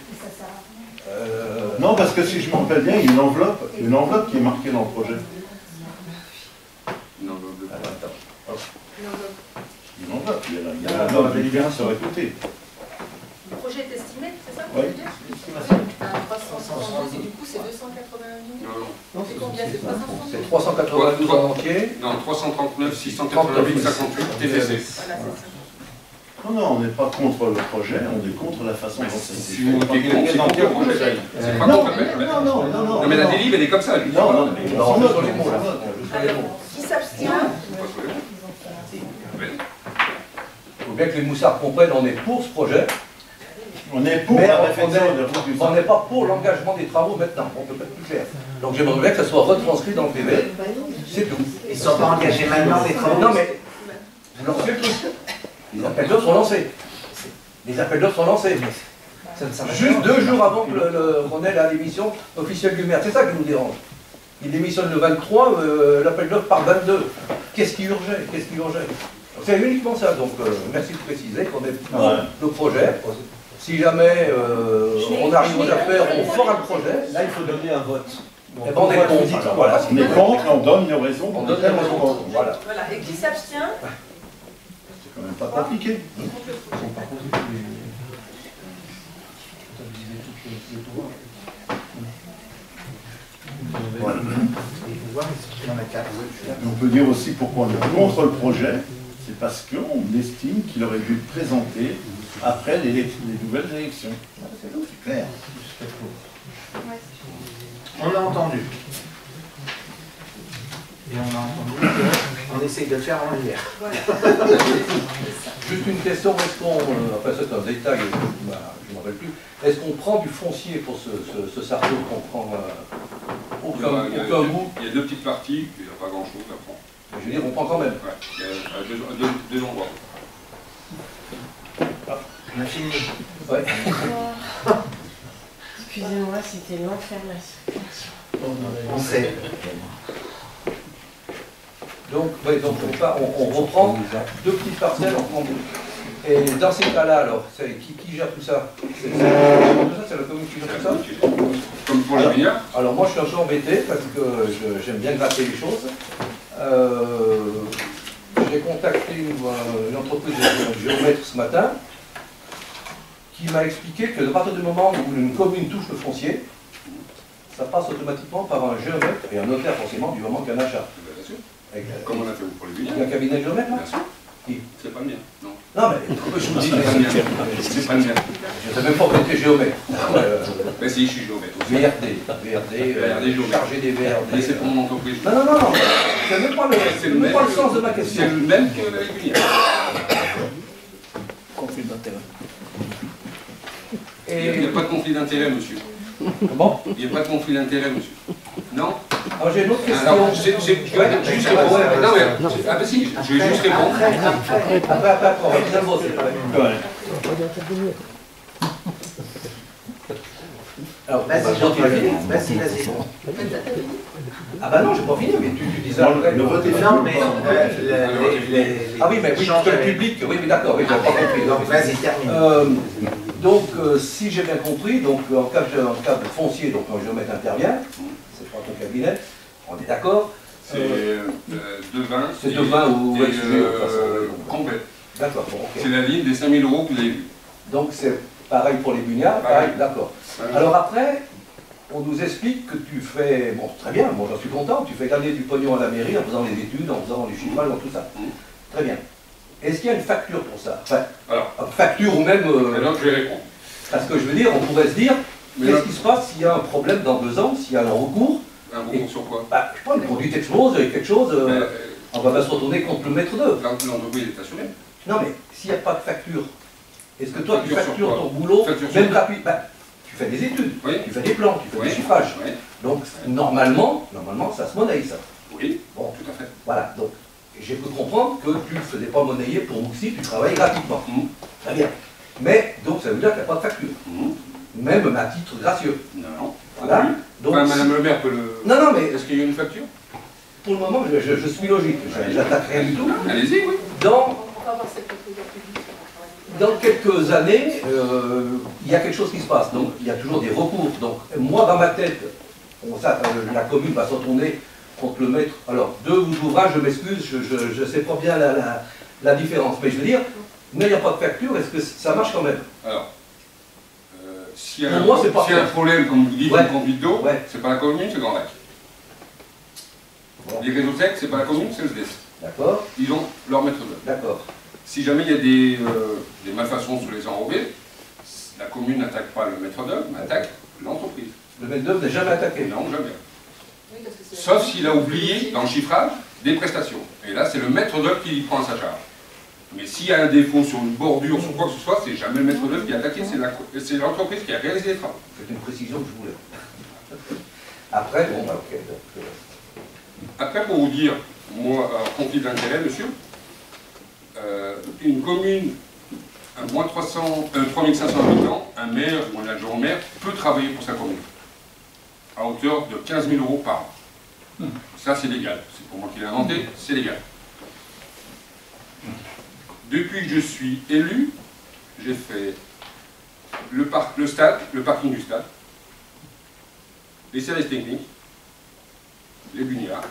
S5: Non, parce que si je me rappelle bien, il y a une enveloppe qui est marquée dans le projet.
S7: Non,
S2: Attends.
S5: Une enveloppe, il y a la note de libération à côté.
S1: Le projet est estimé, c'est ça?
S5: Oui.
S1: À 372 et du coup c'est 281 000.
S7: non,
S1: C'est combien? C'est 372?
S2: C'est 392 en entier.
S7: non, 339, 688, 58, TTC.
S1: Voilà, c'est ça.
S5: Non, on n'est pas contre le projet, on est contre la façon dont ça s'est
S7: Si vous votez contre, c'est contre le projet. C'est pas
S5: Non,
S7: contre le projet.
S5: non.
S7: Non, mais la dérive, elle est comme ça. lui.
S5: Non, mais
S2: Non,
S5: sans
S2: on est
S5: note,
S2: sur les mots, là.
S5: sans note.
S1: Alors, qui s'abstient?
S7: C'est pas sur les mots. Oui.
S2: Il faut bien que les moussards comprennent, on est pour ce projet,
S5: On est pour
S2: mais
S5: la
S2: on
S5: réflexion de route du
S2: n'est pas pour l'engagement des travaux maintenant. On peut pas être plus clair. Donc j'aimerais bien que ça soit retranscrit dans le PV. C'est tout.
S4: Ils ne sont pas engagés maintenant, les travaux.
S2: Non, mais vous lancez le truc. Les appels d'offres sont lancés. Les appels d'offres sont lancés. Juste 2 jours avant qu'on ait la démission officielle du maire. C'est ça qui nous dérange. Il démissionne le 23, l'appel d'offres par 22. Qu'est-ce qui urgeait? C'est uniquement ça. Donc merci de préciser qu'on est pour le projet. Si jamais on arrive aux affaires, on fera le projet.
S3: Là, il faut donner un vote.
S2: Et ben, on est contre. Voilà.
S5: On est contre, on donne nos raisons.
S2: On donne les raisons. Voilà.
S1: Voilà, et qui s'abstient?
S5: C'est quand même pas compliqué.
S1: Contre le projet.
S4: Voilà.
S5: On peut dire aussi pourquoi on est contre le projet, c'est parce qu'on estime qu'il aurait dû être présenté après les nouvelles élections. C'est clair.
S4: On a entendu. Et on a entendu qu'on essaye de le faire en lumière.
S2: Juste une question, est-ce qu'on, enfin c'est un détail, je ne me rappelle plus, est-ce qu'on prend du foncier pour ce sarceau qu'on prend aucun bout?
S7: Il y a 2 petites parties, il n'y a pas grand-chose à prendre.
S2: Je veux dire, on prend quand même.
S7: Ouais, il y a 2 endroits.
S4: On a fini.
S2: Ouais.
S8: Excusez-moi, c'était l'enfer la situation.
S4: On sait.
S2: Donc, ouais, donc on reprend 2 petites parcelles, on prend 2. Et dans ces cas-là, alors, qui gère tout ça? C'est la commune qui gère tout ça?
S7: Comme pour les vignobles.
S2: Alors moi je suis un peu embêté parce que j'aime bien gratter les choses. J'ai contacté une entreprise de géomètre ce matin qui m'a expliqué que à partir du moment où une commune touche le foncier, ça passe automatiquement par un géomètre et un notaire forcément du moment qu'il y a un achat.
S7: Bien sûr.
S2: Avec,
S7: Comme on a fait pour les
S2: il y a
S7: vignobles.
S2: un cabinet de géomètre là?
S7: Bien sûr.
S2: Qui?
S7: C'est pas le mien. Non.
S2: Non mais je vous dis,
S7: C'est pas le mien. C'est pas le mien.
S2: je ne sais même pas que j'étais géomètre.
S7: Mais si, je suis géomètre aussi.
S2: VRD, chargé des VRD.
S7: Mais c'est pour mon entreprise.
S2: Non, c'est même pas le sens de ma question.
S7: C'est le même que la vignoble.
S2: Conflit d'intérêt.
S7: Il n'y a pas de conflit d'intérêt, monsieur.
S2: Bon,
S7: Il n'y a pas de conflit d'intérêt, monsieur. Non?
S2: alors j'ai une autre question.
S7: Alors, je vais juste répondre. Non, mais, ah ben si, je vais juste répondre.
S2: Après, on va bien voter. Alors,
S4: Vas-y.
S2: Ah bah non, j'ai pas fini, mais tu disais après.
S5: Le vote est fini.
S4: Non, mais
S2: Ah oui, mais oui,
S4: échanges
S2: que le
S4: avec-
S2: public, oui, mais d'accord, oui, j'ai pas compris. Non, mais-
S4: Vas-y, termine.
S2: Donc, si j'ai bien compris, donc en cas de foncier, donc quand le géomètre intervient, c'est pas ton cabinet, on est d'accord.
S7: C'est devin.
S2: C'est devin ou
S7: et,
S2: exclu, de toute façon.
S7: complet.
S2: D'accord, bon, ok.
S7: C'est la ligne des 5 000 € que vous avez vue.
S2: Donc c'est pareil pour les bugnards,
S7: Pareil.
S2: pareil, d'accord. Alors après, on nous explique que tu fais, bon très bien, moi j'en suis content, tu fais gagner du pognon à la mairie en faisant les études, en faisant du chiffrage, en tout ça. Très bien. Est-ce qu'il y a une facture pour ça? Enfin,
S7: Alors,
S2: facture ou même...
S7: alors je vais répondre.
S2: Parce que je veux dire, on pourrait se dire, qu'est-ce qui se passe s'il y a un problème dans 2 ans, s'il y a un recours?
S7: Un recours sur quoi?
S2: Bah, je sais pas, le produit explose, quelque chose, on va se retourner contre le maître d'œuvre.
S7: L'entreprise est assurée.
S2: Non mais, s'il n'y a pas de facture, est-ce que toi tu
S7: Facture sur
S2: factures
S7: quoi?
S2: ton boulot,
S7: Facture sur
S2: même
S7: quoi?
S2: rapide, bah, tu fais des études,
S7: Oui.
S2: tu fais des plans, tu fais
S7: Oui.
S2: des chiffrages.
S7: Oui.
S2: Donc, normalement, ça se monnaie, ça.
S7: Oui,
S2: Bon,
S7: tout à fait.
S2: voilà, donc, j'ai pu comprendre que tu ne faisais pas monnayer pour Mouxy, tu travailles gratuitement. Très bien. Mais, donc, ça veut dire qu'il n'y a pas de facture. Même à titre gracieux.
S7: Non.
S2: Voilà.
S7: Oui.
S2: Donc,
S7: Enfin, Madame le maire peut le...
S2: non, non, mais
S7: Est-ce qu'il y a une facture?
S2: pour le moment, je suis logique. J'attaque rien du tout.
S7: Allez-y, oui.
S1: On va avoir cette procédure publique sur la
S2: Dans quelques années, il y a quelque chose qui se passe. Donc, il y a toujours des recours. Donc, moi, dans ma tête, la commune va se retourner contre le maître. Alors, 2 ouvrages, je m'excuse, je ne sais pas bien la différence. Mais je veux dire, mais il n'y a pas de facture, est-ce que ça marche quand même?
S7: Alors, s'il y a,
S2: Pour moi, c'est pas
S7: s'il y a un
S2: clair.
S7: problème, comme vous dites,
S2: Ouais.
S7: une conduite d'eau,
S2: Ouais.
S7: c'est pas la commune, c'est Grand Lac.
S2: Bon.
S7: Les réseaux secs, c'est pas la commune, c'est le SDES.
S2: D'accord?
S7: Ils ont leur maître d'œuvre.
S2: D'accord.
S7: Si jamais il y a des malfaçons sur les enrobés, la commune n'attaque pas le maître d'œuvre, mais attaque l'entreprise.
S2: Le maître d'œuvre n'est jamais attaqué.
S7: Non, jamais.
S1: Oui, parce que c'est-
S7: Sauf s'il a oublié dans le chiffrage des prestations. Et là, c'est le maître d'œuvre qui prend à sa charge. Mais s'il y a un défaut sur une bordure, sur quoi que ce soit, c'est jamais le maître d'œuvre qui est attaqué, c'est l'entreprise qui a réalisé les travaux.
S2: C'est une précision que je voulais. Après, bon, bah, ok. Donc,
S7: Après, pour vous dire, moi, conflit d'intérêt, monsieur, une commune à moins 3500 habitants, un maire ou un adjoint au maire peut travailler pour sa commune à hauteur de 15 000 € par an. Ça, c'est légal. C'est pour moi qui l'ai inventé, c'est légal. Depuis que je suis élu, j'ai fait le parking du stade, les services techniques, les bugnards,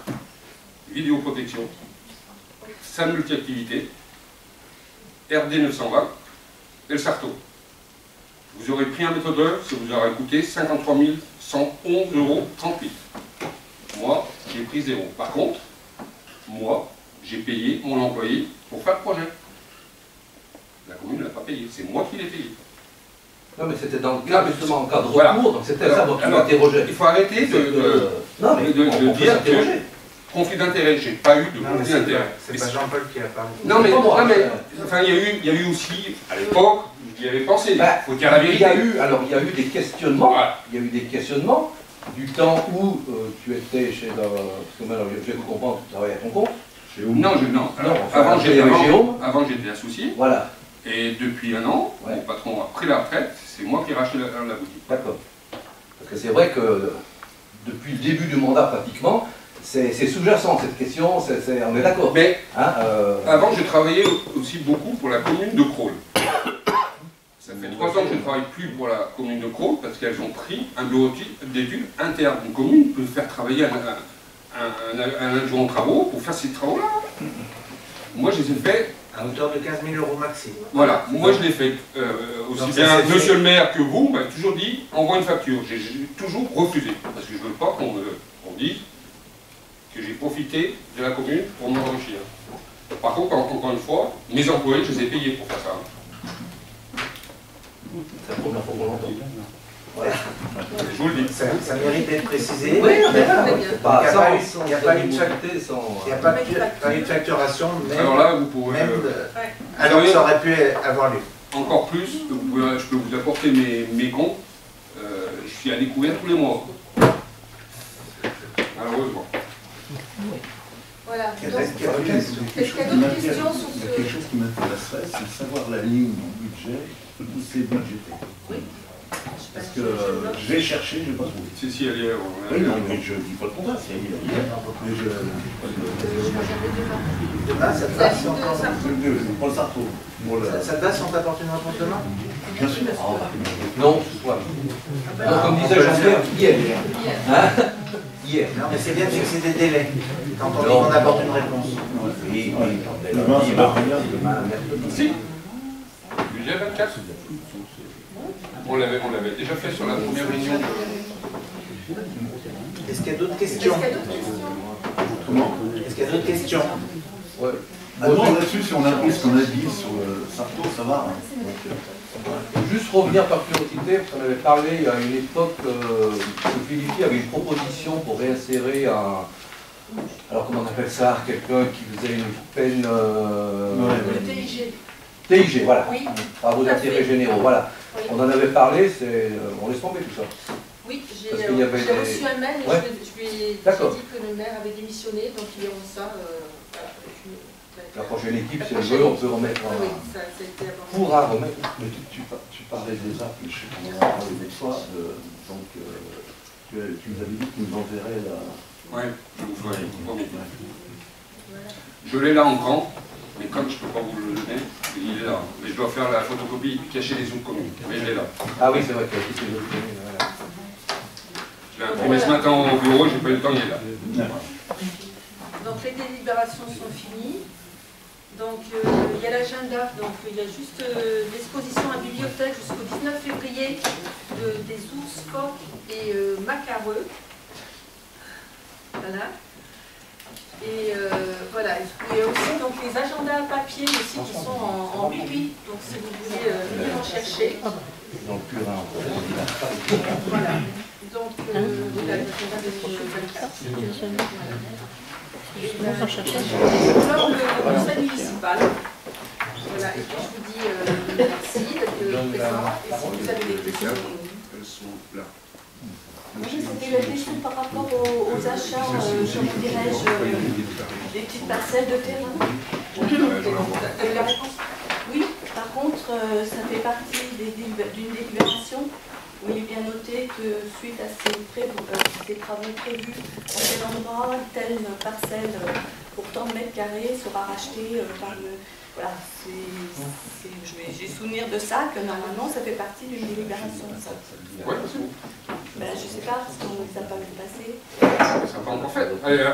S7: vidéoprotection, salle multi-activité, RD 920 et le Sarto. Vous aurez pris un maître d'œuvre, ça vous aura coûté 53 111,38 €. Moi, j'ai pris 0. Par contre, moi, j'ai payé mon employé pour faire le projet. La commune ne l'a pas payé, c'est moi qui l'ai payé.
S2: non, mais c'était dans le cas, justement, en cas de recours,
S7: Voilà.
S2: donc c'était ça dont tu
S7: Alors,
S2: m'interrogeais.
S7: Il faut arrêter
S2: Non, mais
S7: de
S2: on peut
S7: dire
S2: s'interroger.
S7: que conflit d'intérêt. J'ai pas eu de
S4: Non, mais
S7: conflit
S4: c'est
S7: d'intérêt.
S4: pas Jean-Paul qui a parlé.
S7: Non mais,
S2: C'est pas moi,
S7: enfin, il y a eu aussi, à l'époque, j'y avais pensé, il
S2: Bah,
S7: faut dire la vérité.
S2: il y a eu des questionnements.
S7: Voilà.
S2: Il y a eu des questionnements du temps où tu étais chez... Parce que maintenant, je vais vous comprendre, tu travailles à ton compte.
S7: Non, non. Alors,
S2: enfin,
S7: avant,
S2: il y avait Jérôme.
S7: j'étais associé,
S2: Voilà,
S7: et depuis 1 an,
S2: Ouais.
S7: mon patron a pris la retraite, c'est moi qui ai racheté la boutique.
S2: d'accord. Parce que c'est vrai que depuis le début du mandat, pratiquement, c'est sous-jacent cette question, on est d'accord.
S7: Mais
S2: Hein,
S7: avant, j'ai travaillé aussi beaucoup pour la commune de Crolles. Ça fait 3 ans que je ne travaille plus pour la commune de Crolles, parce qu'elles ont pris un bureau d'études interne. Une commune peut faire travailler un adjoint aux travaux pour faire ces travaux-là. Moi, je les ai faits.
S4: À hauteur de 15 000 € maxi.
S7: Voilà, moi je l'ai fait aussi
S4: Donc,
S7: bien
S4: ça, c'est
S7: monsieur le maire que vous, m'avez toujours dit envoie une facture. J'ai toujours refusé, parce que je ne veux pas qu'on dise que j'ai profité de la commune pour m'enrichir. Par contre, encore une fois, mes employés, je les ai payés pour faire ça.
S2: c'est la première fois qu'on l'entend. Voilà.
S7: Je vous le dis.
S4: Ça mérite d'être précisé.
S2: Oui, mais
S1: très bien.
S2: c'est pas
S4: Il y a
S2: sans-
S4: pas eu-
S2: sans
S4: il y a pas eu de
S2: crédibilité, sans...
S4: Il n'y a pas eu de facturation, même,
S7: Alors là, vous pouvez
S4: même
S1: Ouais.
S4: alors que ça aurait pu avoir lieu.
S7: encore plus, je peux vous apporter mes comptes. Je suis à découvert tous les mois. Malheureusement.
S1: Voilà.
S4: Quelle
S1: Donc,
S4: question
S1: est-ce qu'il y a d'autres questions sur
S5: Il y a quelque chose qui m'intéresserait, c'est de savoir la ligne du budget où c'est budgété.
S1: Oui.
S5: Parce que je vais chercher, je n'ai pas trouvé.
S7: Si, elle est.
S5: Oui, non, mais je ne dis pas le contraire, c'est hier. Mais je
S4: Demain, ça te va si on t'en-
S5: Pour le Sarto. Pour le-
S4: ça te va si on t'apporte une réponse demain?
S5: Bien sûr.
S2: Non, voilà. Donc, comme disait Jean-Pierre, hier. Hein hier.
S4: Non, mais c'est bien de fixer des délais quand on dit
S2: Non.
S4: qu'on apporte une réponse.
S2: Oui,
S5: Demain, c'est pas rien.
S2: demain, mercredi.
S7: Si. Budget 24. On l'avait déjà fait sur la première réunion.
S4: Est-ce qu'il y a d'autres questions? Est-ce qu'il y a d'autres questions?
S2: Ouais.
S5: Ah non, là-dessus, si on a ce qu'on a dit sur Sarto, ça va.
S2: Juste revenir par curiosité, parce qu'on avait parlé il y a une époque que Philippe avait une proposition pour réinsérer un. Alors comment on appelle ça? Quelqu'un qui faisait une peine.
S1: Le TIG.
S2: TIG, voilà.
S1: Oui.
S2: Travaux d'intérêt généraux, voilà.
S1: Oui.
S2: On en avait parlé, on laisse tomber tout ça.
S1: Oui, j'ai
S2: Parce qu'il y avait
S1: reçu un mail et
S2: Ouais.
S1: je lui ai dit
S2: D'accord.
S1: que le maire avait démissionné, donc il verront ça. Voilà,
S2: La prochaine équipe, si elle veut, on peut remettre un.
S1: Oui, ça a été avant.
S2: Pourra remettre.
S5: Mais tu parlais des apps, je sais qu'on en a parlé des fois, donc tu nous avais dit que tu nous enverrais la...
S7: Ouais, je vous ferai, je vous promets. Je l'ai là en grand, mais comme je ne peux pas vous le donner, il est là. Mais je dois faire la photocopie et puis cacher les autres communes. Mais il est là.
S2: Ah oui, c'est vrai qu'il y a toutes les autres communes, voilà.
S7: Je l'ai imprimé ce matin au bureau, j'ai pas eu le temps, il est là.
S1: Donc les délibérations sont finies. Donc il y a l'agenda, donc il y a juste l'exposition à la bibliothèque jusqu'au 19 février des ours, phoques et macareux. Voilà. Et voilà. Il y a aussi donc, les agendas papier aussi qui sont en pupille. Donc si vous voulez venir en chercher.
S2: Donc, Purin,
S1: Voilà. Donc voilà, l'agenda de 2024. Alors le conseil municipal. Voilà, et puis je vous dis merci d'être présent. Et si vous avez des questions.
S7: Elles sont là.
S9: Oui, c'était la question par rapport aux achats, comment dirais-je, des petites parcelles de terrain.
S1: Vous avez la réponse?
S9: Oui, par contre, ça fait partie d'une délibération où il est bien noté que suite à ces travaux prévus, à tel endroit, telle parcelle pour tant de mètres carrés sera rachetée par le... Voilà, j'ai souvenir de ça, que normalement ça fait partie d'une délibération. Ça.
S7: Ouais,
S9: Ben, je sais pas, parce qu'on ne les a pas vu passer.
S7: ça n'a pas encore fait. Elle est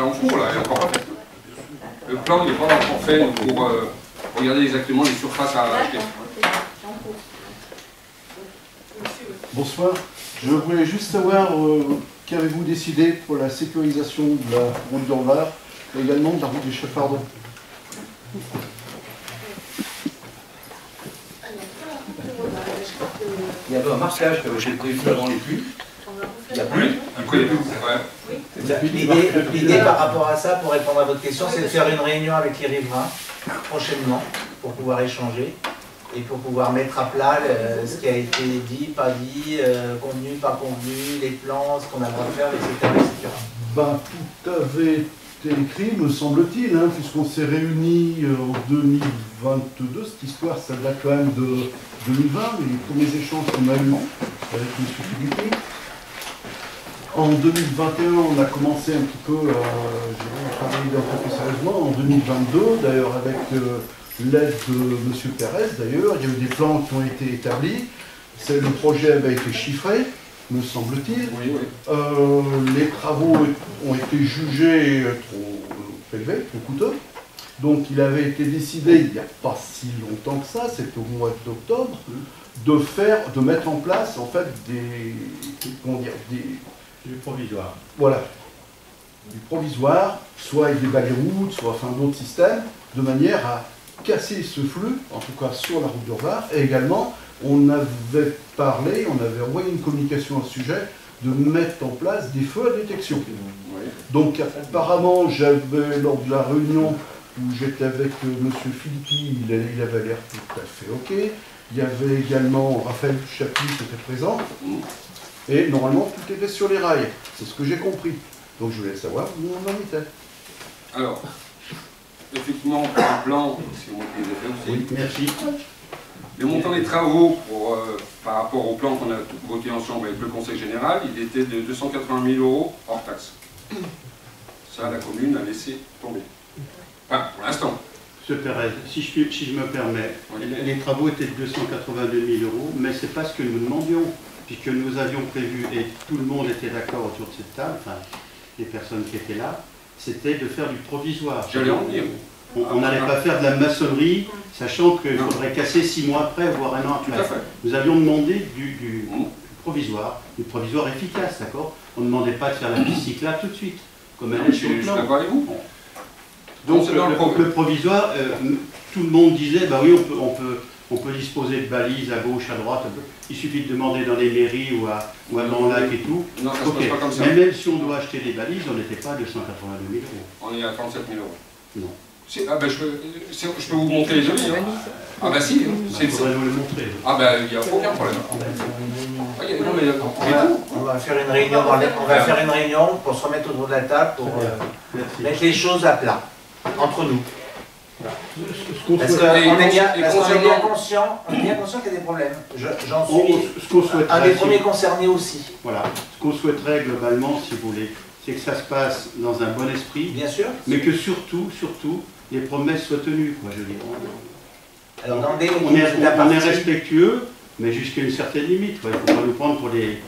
S7: en cours là, elle n'est encore pas faite. Le plan n'est pas encore fait pour regarder exactement les surfaces à acheter.
S5: Bonsoir, je voulais juste savoir qu'avez-vous décidé pour la sécurisation de la route d'Anvar et également de la route du Cheffardon.
S2: il y avait un marquage qui avait été prévu avant les pluies. Il n'y a plus.
S7: Après, ouais.
S4: L'idée par rapport à ça, pour répondre à votre question, c'est de faire une réunion avec les riverains prochainement pour pouvoir échanger et pour pouvoir mettre à plat ce qui a été dit, pas dit, convenu, pas convenu, les plans, ce qu'on a le droit de faire, etc. etc.
S5: Ben, tout avait été écrit, me semble-t-il, hein, puisqu'on s'est réunis en 2022. Cette histoire, ça date quand même de 2020, mais les premiers échanges qu'on a eus avec M. Philippe. En 2021, on a commencé un petit peu à travailler un peu plus sérieusement. En 2022, d'ailleurs avec l'aide de M. Pérez, d'ailleurs, il y a eu des plans qui ont été établis. Le projet avait été chiffré, me semble-t-il.
S7: Oui, oui.
S5: Les travaux ont été jugés trop élevés, trop coûteux. Donc il avait été décidé, il n'y a pas si longtemps que ça, c'était au mois d'octobre, de mettre en place en fait
S6: Du provisoire.
S5: voilà, du provisoire, soit avec des bagues-routes, soit enfin d'autres systèmes, de manière à casser ce flux, en tout cas sur la route d'Orvar. Et également, on avait parlé, on avait envoyé une communication à ce sujet, de mettre en place des feux à détection.
S7: Oui.
S5: Donc apparemment, j'avais, lors de la réunion où j'étais avec M. Philippi, il avait l'air tout à fait OK. Il y avait également Raphaël Chaput qui était présent. Et normalement, tout était sur les rails. C'est ce que j'ai compris. Donc je voulais savoir où on en était.
S7: Alors, effectivement, pour le plan, c'est moi qui les ai fait aussi.
S5: Oui, merci.
S7: Le montant des travaux par rapport au plan qu'on a voté ensemble avec le Conseil général, il était de 280 000 € hors taxe. Ça, la commune a laissé tomber. Enfin, pour l'instant.
S6: Monsieur Pérez, si je me permets, les travaux étaient de 282 000 €, mais ce n'est pas ce que nous demandions, puisque nous avions prévu, et tout le monde était d'accord autour de cette table, enfin, les personnes qui étaient là, c'était de faire du provisoire.
S7: J'allais en dire.
S6: On n'allait pas faire de la maçonnerie, sachant qu'il faudrait casser 6 mois après, voire un an après.
S7: Tout à fait.
S6: Nous avions demandé du provisoire, une provisoire efficace, d'accord? On ne demandait pas de faire la piste cyclable tout de suite, comme elle est
S7: Je
S6: sur le
S7: suis
S6: plan.
S7: d'accord avec vous.
S6: Donc
S7: C'est dans le programme.
S6: le provisoire, tout le monde disait, bah oui, on peut disposer de balises à gauche, à droite, il suffit de demander dans les mairies ou à Grand Lac et tout.
S7: Non, ça se
S6: Ok.
S7: passe pas comme ça.
S6: Mais même si on doit acheter des balises, on n'était pas à 282 000 €.
S7: On est à 37 000 €.
S6: Non.
S7: Ah ben je peux vous montrer les devis. Hein. Ah ben si,
S6: Il faudrait nous le montrer.
S7: Ah ben il n'y a aucun problème. Ah, non, mais,
S4: On va faire une réunion, on va faire une réunion pour se remettre autour de la table, pour mettre les choses à plat, entre nous. Parce qu'on est bien conscient qu'il y a des problèmes. J'en suis un des premiers concernés aussi.
S6: Voilà. Ce qu'on souhaiterait globalement, si vous voulez, c'est que ça se passe dans un bon esprit.
S4: Bien sûr.
S6: Mais que surtout, les promesses soient tenues, quoi, je veux dire.
S4: Alors, dans le délai
S6: On est respectueux, mais jusqu'à une certaine limite. Il ne faut pas nous prendre pour les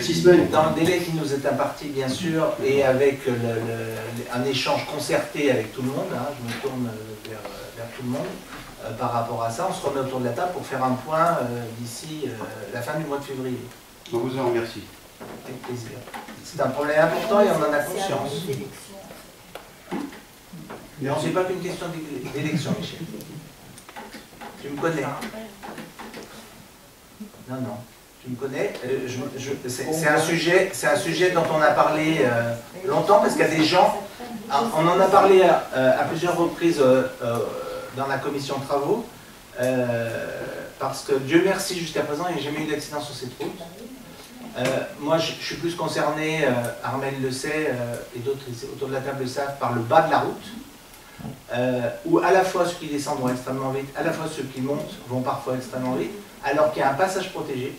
S6: 6 semaines.
S4: Dans le délai qui nous est imparti, bien sûr, et avec un échange concerté avec tout le monde, hein, je me tourne vers tout le monde, par rapport à ça, on se remet autour de la table pour faire un point d'ici la fin du mois de février.
S6: On vous en remercie.
S4: Avec plaisir. C'est un problème important et on en a conscience. Non, c'est pas qu'une question d'élection, Michel. Tu me connais. Non, tu me connais. C'est un sujet dont on a parlé longtemps parce qu'il y a des gens. On en a parlé à plusieurs reprises dans la commission de travaux. Parce que Dieu merci, jusqu'à présent, il n'y a jamais eu d'accident sur cette route. Moi, je suis plus concerné, Armel le sait, et d'autres autour de la table le savent, par le bas de la route, où à la fois ceux qui descendent vont extrêmement vite, à la fois ceux qui montent vont parfois extrêmement vite, alors qu'il y a un passage protégé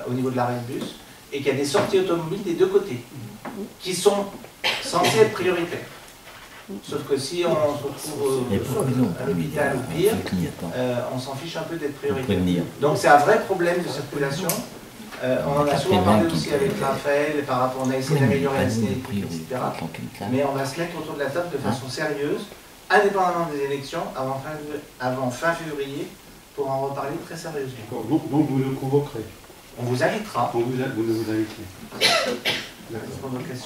S4: au niveau de l'arrêt de bus, et qu'il y a des sorties automobiles des deux côtés, qui sont censées être prioritaires. Sauf que si on se retrouve à l'hôpital ou pire, on s'en fiche un peu d'être prioritaire. Donc c'est un vrai problème de circulation. On en a souvent parlé aussi avec Raphaël, par rapport, on a essayé d'améliorer la cinétique, etc. Mais on va se mettre autour de la table de façon sérieuse, indépendamment des élections, avant fin février, pour en reparler très sérieusement.
S6: Donc vous nous convoquerez.
S4: On vous invitera.
S6: Vous nous inviterez.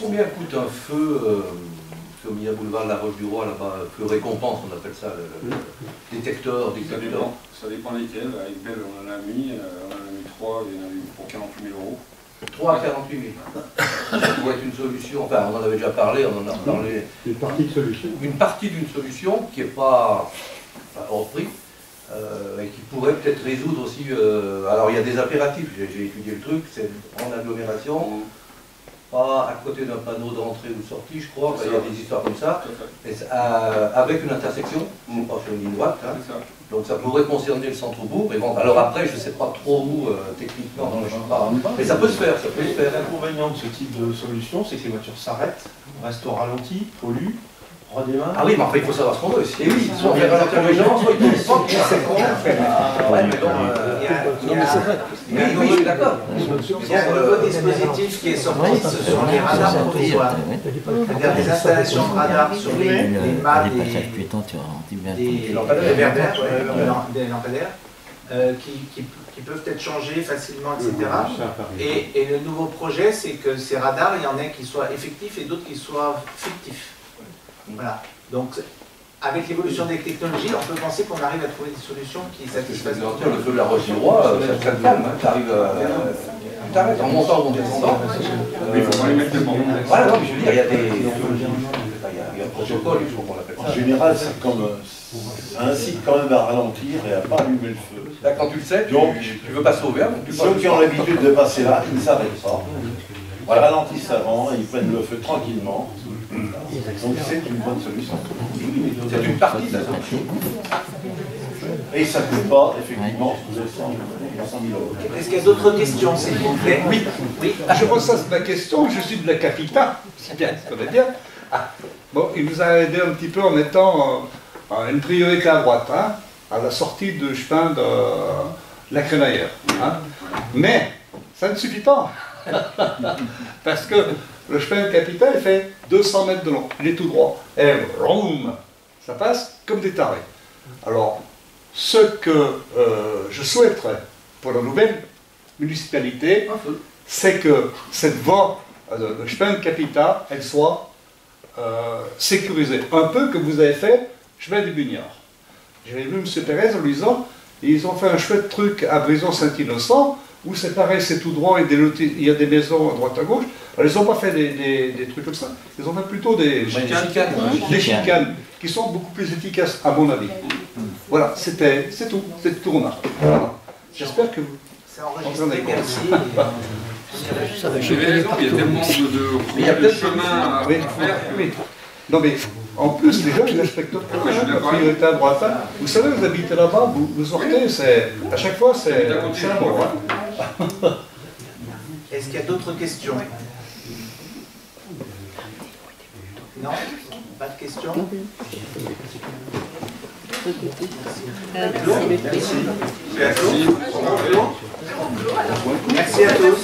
S2: Combien coûte un feu Mia Boulevard, la Roche du Roi, là-bas, feu récompense, on appelle ça, le détecteur.
S7: Ça dépend lesquels. Avec Belle, on en a mis 3, il y en a eu pour 48 000 €.
S2: 3 à 48 000. Ça pourrait être une solution, enfin on en avait déjà parlé, on en a reparlé.
S6: Une partie de solution.
S2: Une partie d'une solution qui n'est pas hors prix, et qui pourrait peut-être résoudre aussi. Alors il y a des impératifs, j'ai étudié le truc, c'est en agglomération, pas à côté d'un panneau d'entrée ou de sortie, je crois, il y a des histoires comme ça, et avec une intersection, pas sur une ligne droite, hein, donc ça pourrait concerner le centre-bourg. Alors après, je ne sais pas trop où, techniquement, je sais pas, mais ça peut se faire, ça peut se faire.
S3: L'inconvénient de ce type de solution, c'est que les voitures s'arrêtent, restent au ralenti, polluent, redémarrent.
S2: Ah oui, mais après il faut savoir ce qu'on veut. Et oui,
S3: soit on verra la convergence, soit ils pensent que c'est con.
S2: Ouais, mais bon, oui, je suis d'accord.
S4: Il y a un nouveau dispositif qui est sorti, ce sont les radars provisoires. C'est-à-dire des installations de radars sur les mâts des lampadaires qui peuvent être changés facilement, etc. Et le nouveau projet, c'est que ces radars, il y en ait qui soient effectifs et d'autres qui soient fictifs. Voilà. Donc, avec l'évolution des technologies, on peut penser qu'on arrive à trouver des solutions qui satisfassent.
S2: Le feu de la Roche du Roi, ça te calme, tu arrives tu t'arrêtes en montant ou en descendant.
S7: Mais il faut pas les mettre devant.
S2: Voilà, non, mais je veux dire, il y a un protocole, il faut qu'on l'appelle ça.
S5: En général, ça incite quand même à ralentir et à ne pas allumer le feu.
S2: Là, quand tu le sais, tu veux passer au vert, donc tu
S5: ceux qui ont l'habitude de passer là, ils ne s'arrêtent pas. Ils ralentissent avant, ils prennent le feu tranquillement. Donc c'est une bonne solution.
S2: C'est une partie de la solution.
S5: Et ça ne coûte pas, effectivement, 200 000 €.
S4: Est-ce qu'il y a d'autres questions, s'il vous plaît?
S10: Oui. Je ressasse ma question, je suis de la capitale, c'est bien, ça va bien. Bon, il nous a aidé un petit peu en mettant une priorité à droite, hein, à la sortie de chemin de la Crémaillère. Hein. Mais ça ne suffit pas. Parce que le chemin de capitale il fait 200 mètres de long, il est tout droit. Et vroom, ça passe comme des tarés. Alors, ce que je souhaiterais pour la nouvelle municipalité, c'est que cette voie de chemin de Capita, elle soit sécurisée. Un peu comme vous avez fait chemin du Bugnard. J'avais vu M. Pérez en lui disant, ils ont fait un chouette truc à Brison-Saint-Innocent, où c'est pareil, c'est tout droit, et il y a des maisons à droite à gauche. Alors, ils n'ont pas fait des trucs comme ça, ils ont fait plutôt des chicanes qui sont beaucoup plus efficaces, à mon avis. Voilà, c'est tout, c'est tout remarque. Voilà. J'espère que vous...
S4: C'est enregistré, merci.
S7: Vous avez raison, il y a tellement de chemins à faire.
S10: Oui. Non mais, en plus, les gens, ils respectent la priorité à droite. Vous savez, vous habitez là-bas, vous sortez, à chaque fois, c'est un bon.
S4: Est-ce qu'il y a d'autres questions? Non? Pas de questions? Merci. Merci à tous.